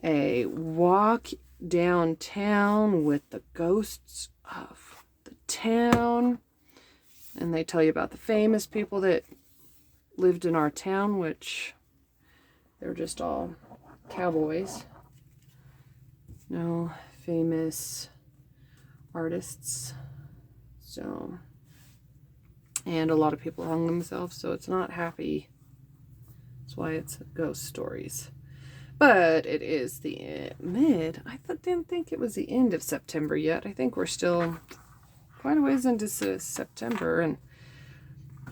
a walk downtown with the ghosts of the town. And they tell you about the famous people that lived in our town, which they're just all cowboys. No famous artists. So, and a lot of people hung themselves, so it's not happy. That's why it's ghost stories. But it is the didn't think it was the end of September yet. I think we're still quite a ways into September, and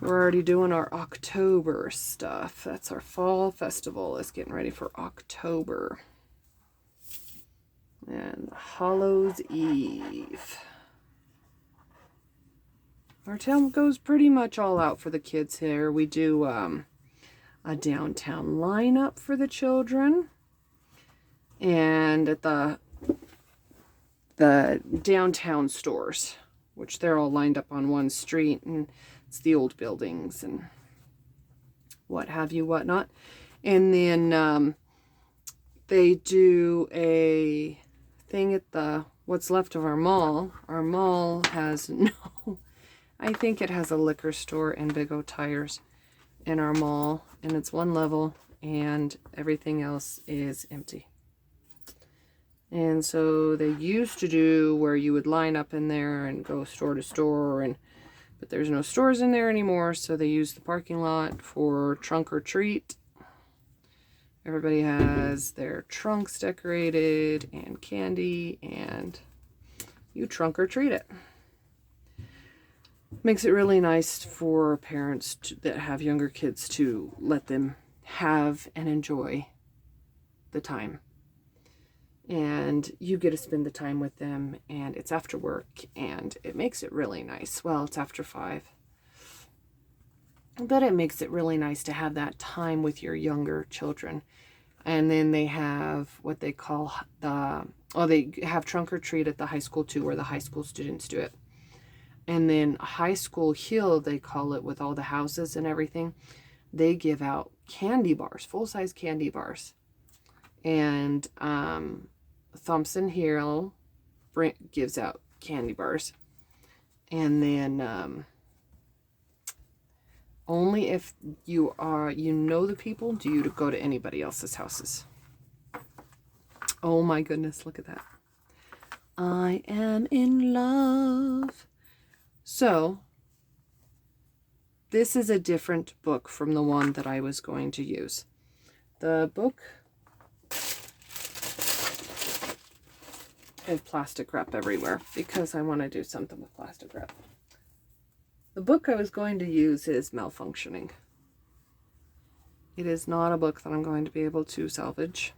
we're already doing our October stuff. That's our fall festival. It's getting ready for October. And Hallows Eve. Our town goes pretty much all out for the kids here. We do a downtown lineup for the children. And at the downtown stores, which they're all lined up on one street, and it's the old buildings and what have you, whatnot. And then they do a thing at the what's left of our mall. Our mall has I think it has a liquor store and Big O Tires in our mall, and it's one level and everything else is empty. And so they used to do where you would line up in there and go store to store, but there's no stores in there anymore, so they use the parking lot for trunk or treat. Everybody has their trunks decorated and candy, and you trunk or treat it. Makes it really nice for parents that have younger kids to let them have and enjoy the time. And you get to spend the time with them, and it's after work, and it makes it really nice. Well, it's after 5. But it makes it really nice to have that time with your younger children. And then they have what they call they have trunk or treat at the high school too, where the high school students do it. And then High School Hill, they call it, with all the houses and everything. They give out candy bars, full-size candy bars. And Thompson Hill gives out candy bars. And then only if you know the people, do you go to anybody else's houses. Oh my goodness, look at that. I am in love. So, this is a different book from the one that I was going to use. The book, I have plastic wrap everywhere because I want to do something with plastic wrap. The book I was going to use is Malfunctioning. It is not a book that I'm going to be able to salvage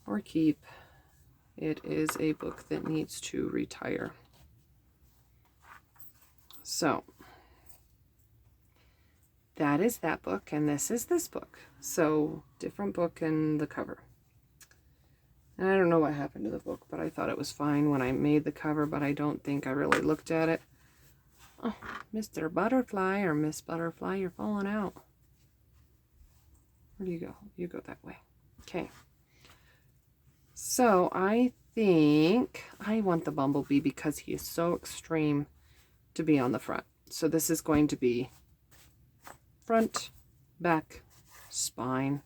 or keep. It is a book that needs to retire. So, that is that book, and this is this book. So, different book in the cover. And I don't know what happened to the book, but I thought it was fine when I made the cover, but I don't think I really looked at it. Oh, Mr. Butterfly or Miss Butterfly, you're falling out. Where do you go? You go that way. Okay. So I think I want the bumblebee because he is so extreme to be on the front. So this is going to be front, back, spine.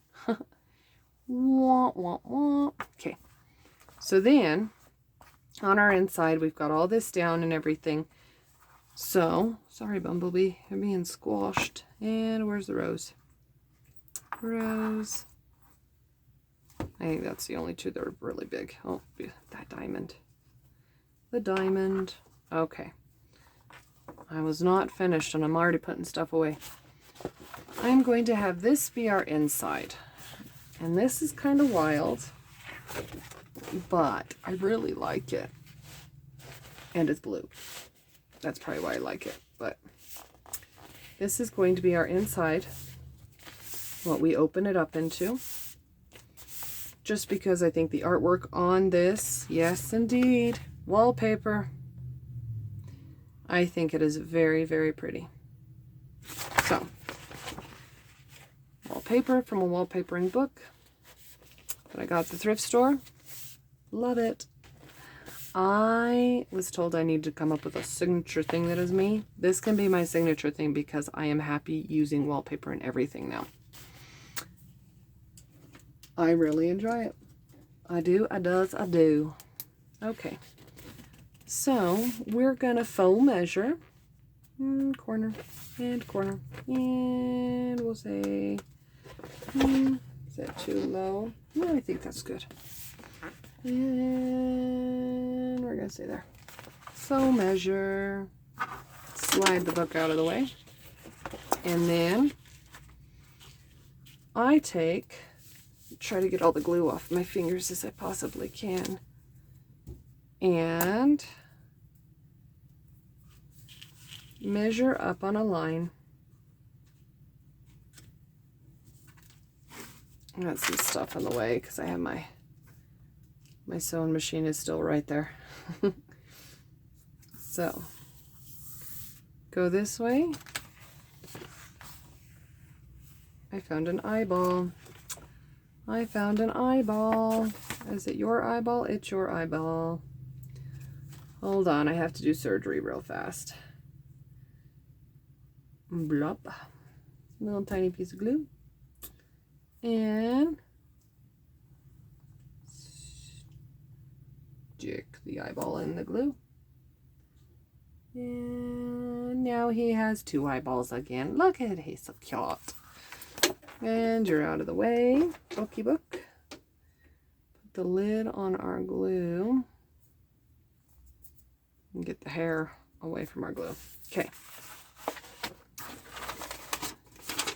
Wah, wah, wah. Okay. So then on our inside, we've got all this down and everything. So, sorry, bumblebee, you're being squashed. And where's the rose? Rose. I think that's the only two that are really big. Oh, that diamond. The diamond. Okay. I was not finished and I'm already putting stuff away. I'm going to have this be our inside. And this is kind of wild, but I really like it. And it's blue. That's probably why I like it. But this is going to be our inside, what we open it up into. Just because I think the artwork on this, yes indeed, wallpaper, I think it is very, very pretty. So, wallpaper from a wallpapering book that I got at the thrift store. Love it. I was told I need to come up with a signature thing that is me. This can be my signature thing because I am happy using wallpaper and everything now. I really enjoy it. I do, I does, I do. Okay. So, we're going to faux measure. Corner and corner. And we'll say, is that too low? No, I think that's good. And we're going to say there. Faux measure. Slide the book out of the way. And then I try to get all the glue off my fingers as I possibly can. And measure up on a line. I got some stuff in the way because I have my sewing machine is still right there. So, go this way. I found an eyeball. I found an eyeball. Is it your eyeball? It's your eyeball. Hold on, I have to do surgery real fast. Blop. Little tiny piece of glue. And stick the eyeball in the glue. And now he has two eyeballs again. Look at it, he's so cute. And you're out of the way. Booky book. Put the lid on our glue. And get the hair away from our glue. Okay.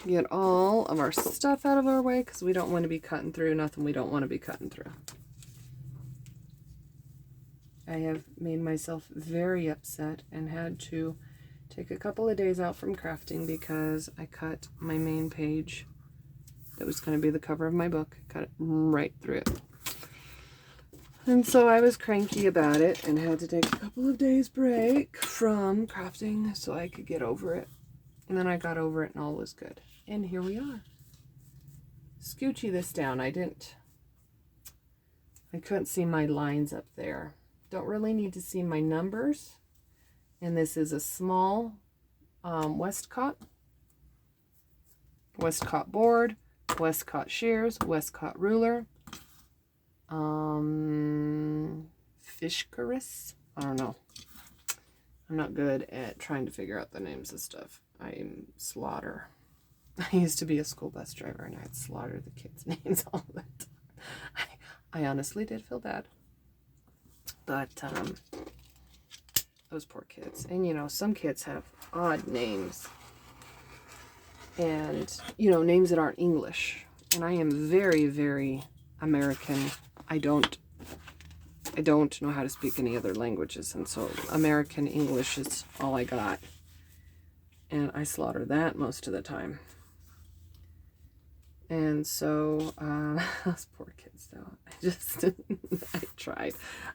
Get all of our stuff out of our way because we don't want to be cutting through nothing we don't want to be cutting through. I have made myself very upset and had to take a couple of days out from crafting because I cut my main page that was going to be the cover of my book. Cut it right through it. And so I was cranky about it and had to take a couple of days break from crafting so I could get over it. And then I got over it and all was good. And here we are. Scoochie this down. I couldn't see my lines up there. Don't really need to see my numbers. And this is a small Westcott board, Westcott shears, Westcott ruler, Fishkerus. I don't know. I'm not good at trying to figure out the names of stuff. I'm Slaughter. I used to be a school bus driver and I'd slaughter the kids' names all the time. I honestly did feel bad. But those poor kids. And you know, some kids have odd names. And, you know, names that aren't English. And I am very, very American. I don't know how to speak any other languages. And so American English is all I got. And I slaughter that most of the time. And so, those poor kids though,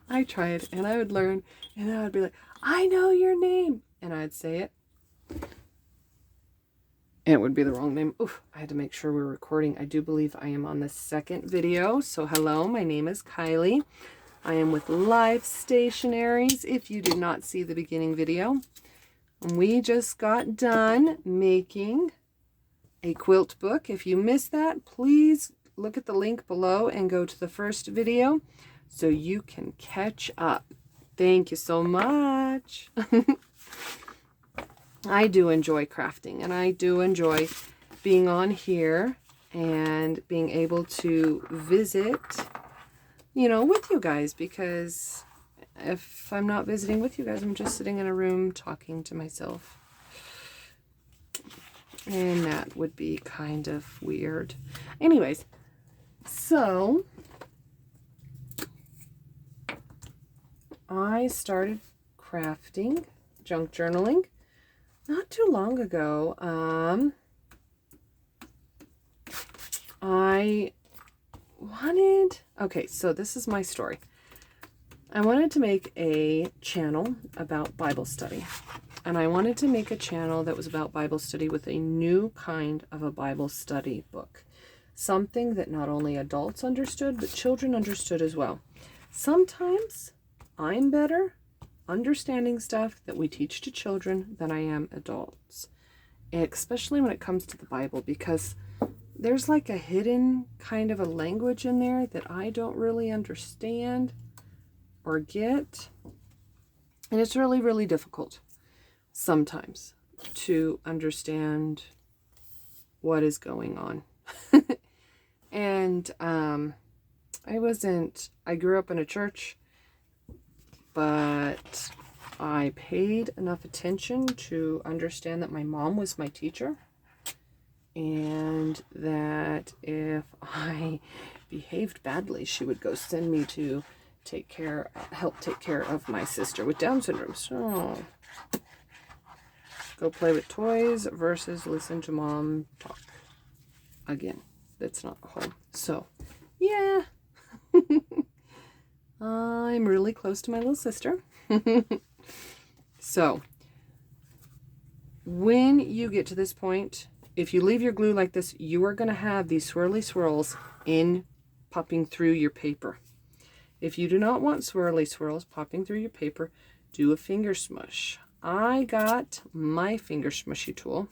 I tried, and I would learn, and I would be like, I know your name, and I'd say it, and it would be the wrong name. Oof, I had to make sure we're recording. I do believe I am on the second video. So hello, my name is Kylie. I am with Live Stationeries, if you did not see the beginning video. We just got done making a quilt book. If you missed that, please look at the link below and go to the first video so you can catch up. Thank you so much. I do enjoy crafting, and I do enjoy being on here and being able to visit, you know, with you guys, because if I'm not visiting with you guys, I'm just sitting in a room talking to myself. And that would be kind of weird. Anyways, so I started crafting, junk journaling, not too long ago. Okay, so this is my story. I wanted to make a channel about Bible study. And I wanted to make a channel that was about Bible study with a new kind of a Bible study book. Something that not only adults understood, but children understood as well. Sometimes I'm better understanding stuff that we teach to children than I am adults. Especially when it comes to the Bible, because there's like a hidden kind of a language in there that I don't really understand or get. And it's really, really difficult sometimes to understand what is going on. And I grew up in a church, but I paid enough attention to understand that my mom was my teacher, and that if I behaved badly, she would go send me to help take care of my sister with Down syndrome. So go play with toys versus listen to mom talk. Again, that's not home. So, yeah. I'm really close to my little sister. So, when you get to this point, if you leave your glue like this, you are going to have these swirly swirls popping through your paper. If you do not want swirly swirls popping through your paper, do a finger smush. I got my finger smushy tool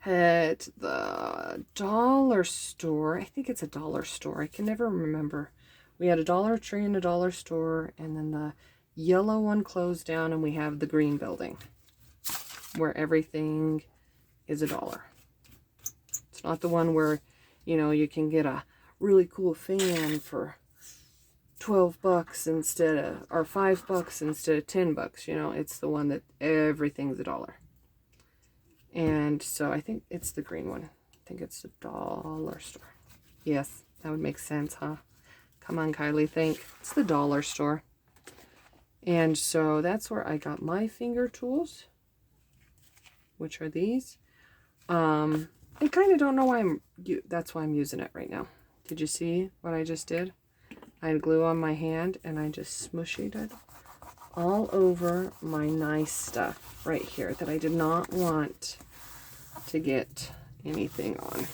at the dollar store. I think it's a dollar store. I can never remember. We had a Dollar Tree and a dollar store, and then the yellow one closed down, and we have the green building where everything is $1. It's not the one where, you know, you can get a really cool fan for $12 instead of, or $5 instead of $10. You know, it's the one that everything's $1. And so I think it's the green one. I think it's the dollar store. Yes, that would make sense, huh? Come on, Kylie, think. It's the dollar store. And so that's where I got my finger tools, which are these. I kind of don't know why that's why I'm using it right now. Did you see what I just did? I had glue on my hand, and I just smushed it all over my nice stuff right here that I did not want to get anything on.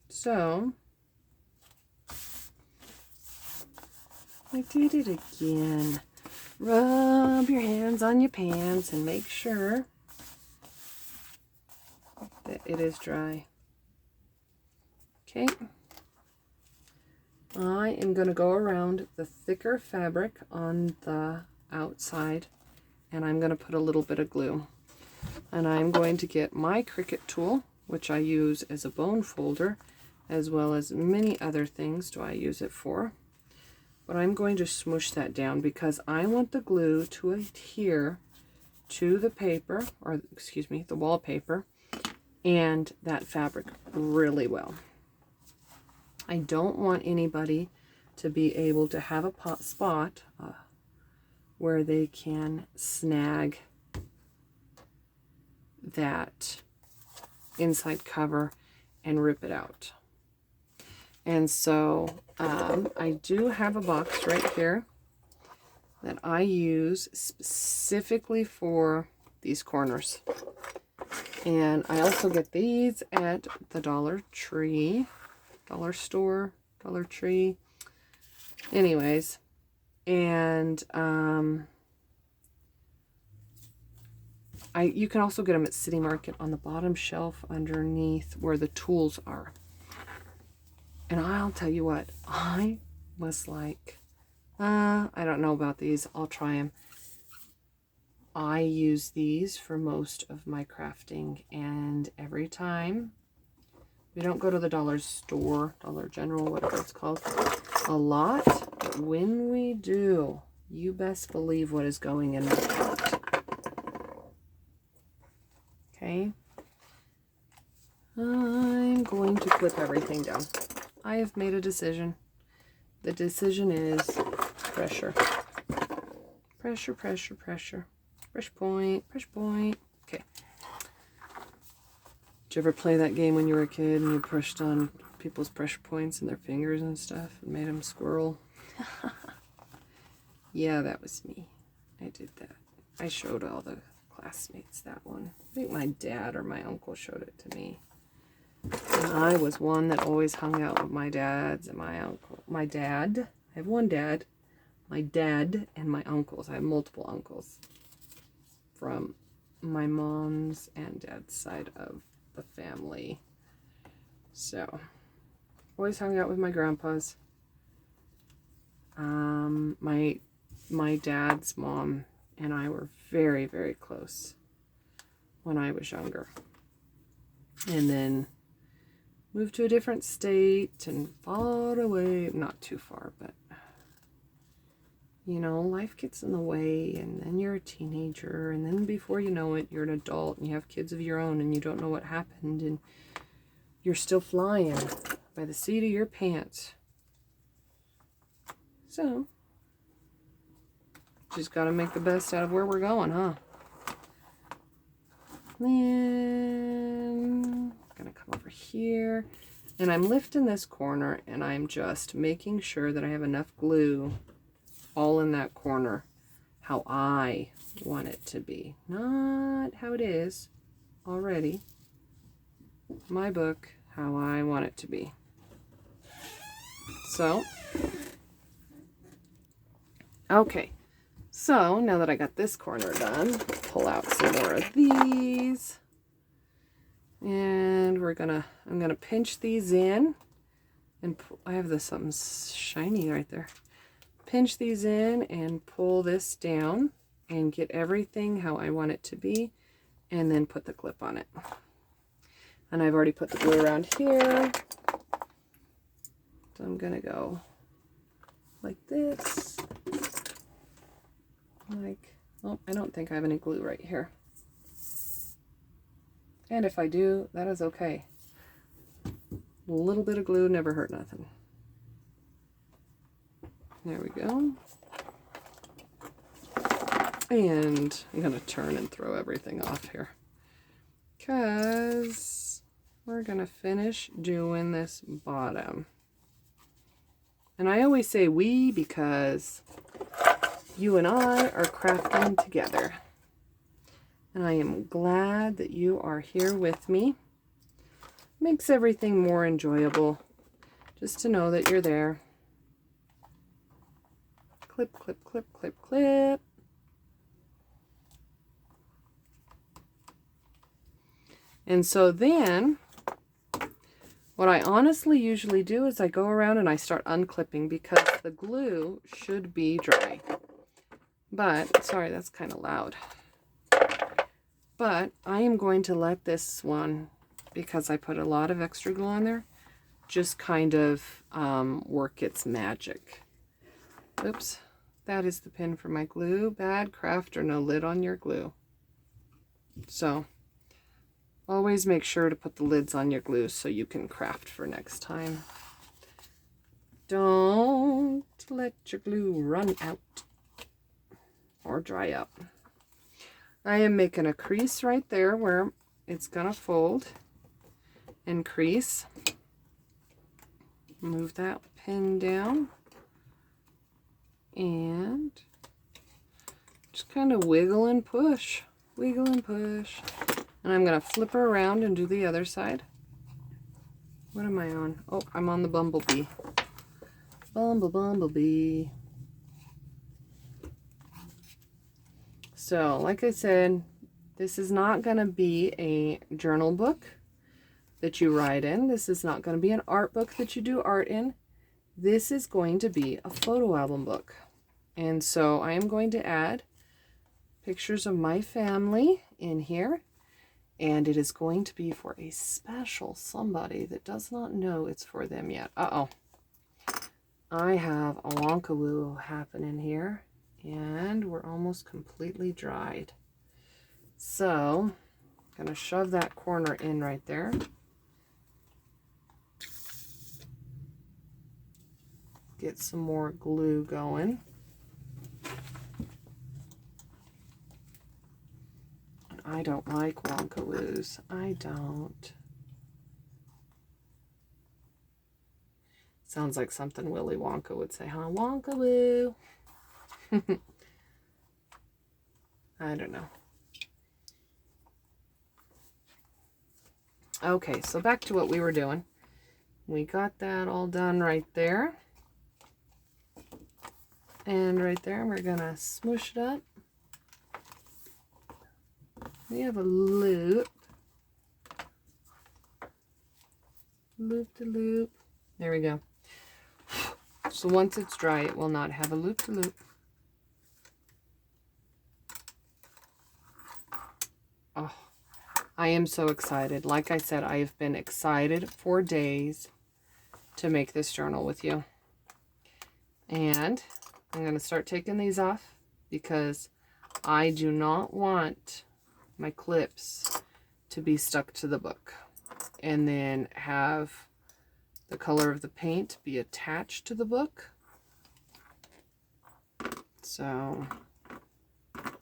So I did it again. Rub your hands on your pants and make sure that it is dry. Okay. I am going to go around the thicker fabric on the outside, and I'm going to put a little bit of glue. And I'm going to get my Cricut tool, which I use as a bone folder, as well as many other things I use it for. But I'm going to smush that down because I want the glue to adhere to the paper, or excuse me, the wallpaper, and that fabric really well. I don't want anybody to be able to have a spot where they can snag that inside cover and rip it out. And so I do have a box right here that I use specifically for these corners. And I also get these at the Dollar Tree, Dollar Store, Dollar Tree. Anyways, and you can also get them at City Market on the bottom shelf underneath where the tools are. And I'll tell you what, I was like, I don't know about these. I'll try them. I use these for most of my crafting, and every time, we don't go to the dollar store, Dollar General, whatever it's called, a lot, but when we do, you best believe what is going in my cart. Okay. I'm going to clip everything down. I have made a decision. The decision is pressure. Pressure, pressure, pressure. Pressure point, pressure point. Okay. Did you ever play that game when you were a kid and you pushed on people's pressure points and their fingers and stuff and made them squirrel? Yeah, that was me. I did that. I showed all the classmates that one. I think my dad or my uncle showed it to me. And I was one that always hung out with my dads and my uncle. My dad. I have one dad. My dad and my uncles. I have multiple uncles from my mom's and dad's side of the family. So, always hung out with my grandpas. My dad's mom and I were very, very close when I was younger. And then moved to a different state and far away, not too far, but you know, life gets in the way, and then you're a teenager, and then before you know it, you're an adult and you have kids of your own and you don't know what happened, and you're still flying by the seat of your pants. So, just got to make the best out of where we're going, huh? Then I'm going to come over here, and I'm lifting this corner, and I'm just making sure that I have enough glue all in that corner how I want it to be, not how it is already. My book, how I want it to be. So, okay, so now that I got this corner done, pull out some more of these, and I'm gonna pinch these in, and I have this something shiny right there. Pinch these in and pull this down and get everything how I want it to be, and then put the clip on it. And I've already put the glue around here. So I'm gonna go like this. Like, oh, I don't think I have any glue right here. And if I do, that is okay. A little bit of glue never hurt nothing. There we go. And I'm going to turn and throw everything off here, because we're going to finish doing this bottom. And I always say we because you and I are crafting together. And I am glad that you are here with me. Makes everything more enjoyable just to know that you're there. Clip, clip, clip, clip, clip. And so then, what I honestly usually do is I go around and I start unclipping, because the glue should be dry. But, sorry, that's kind of loud. But I am going to let this one, because I put a lot of extra glue on there, just kind of work its magic. Oops, that is the pin for my glue. Bad craft or no lid on your glue. So, always make sure to put the lids on your glue so you can craft for next time. Don't let your glue run out or dry up. I am making a crease right there where it's gonna fold. and crease. Move that pin down and just kind of wiggle and push, wiggle and push. And I'm going to flip her around and do the other side. What am I on? Oh, I'm on the bumblebee. Bumblebee. So, like I said, this is not going to be a journal book that you write in. This is not going to be an art book that you do art in. This is going to be a photo album book. And so I am going to add pictures of my family in here. And it is going to be for a special somebody that does not know it's for them yet. Uh-oh. I have a Wonkawoo happening here. And we're almost completely dried. So, I'm going to shove that corner in right there. Get some more glue going. I don't like Wonkawoos. I don't. Sounds like something Willy Wonka would say, huh? Wonkawoo. I don't know. Okay, so back to what we were doing. We got that all done right there. And right there, we're gonna smoosh it up. We have a loop. Loop to loop. There we go. So once it's dry, it will not have a loop to loop. Oh, I am so excited. Like I said, I have been excited for days to make this journal with you. And I'm going to start taking these off because I do not want my clips to be stuck to the book and then have the color of the paint be attached to the book. So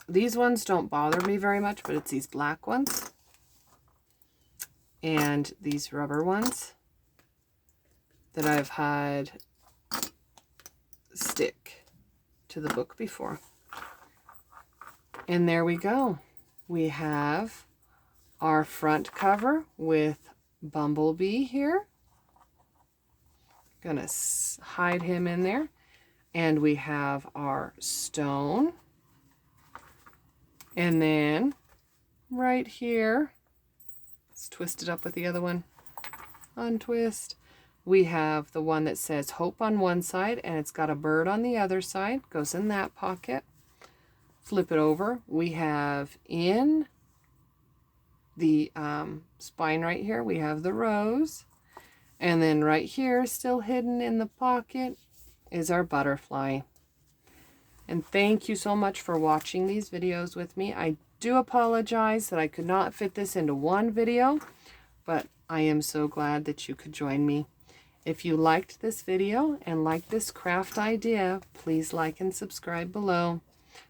these ones don't bother me very much, but it's these black ones and these rubber ones that I've had stick to the book before. And there we go. We have our front cover with Bumblebee here. Gonna hide him in there. And we have our stone. And then right here, let's twist it up with the other one. Untwist. We have the one that says hope on one side and it's got a bird on the other side. Goes in that pocket. Flip it over. We have in the spine right here, we have the rose. And then right here, still hidden in the pocket, is our butterfly. And thank you so much for watching these videos with me. I do apologize that I could not fit this into one video, but I am so glad that you could join me. If you liked this video and liked this craft idea, please like and subscribe below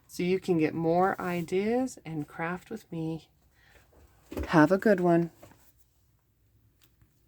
so you can get more ideas and craft with me. Have a good one.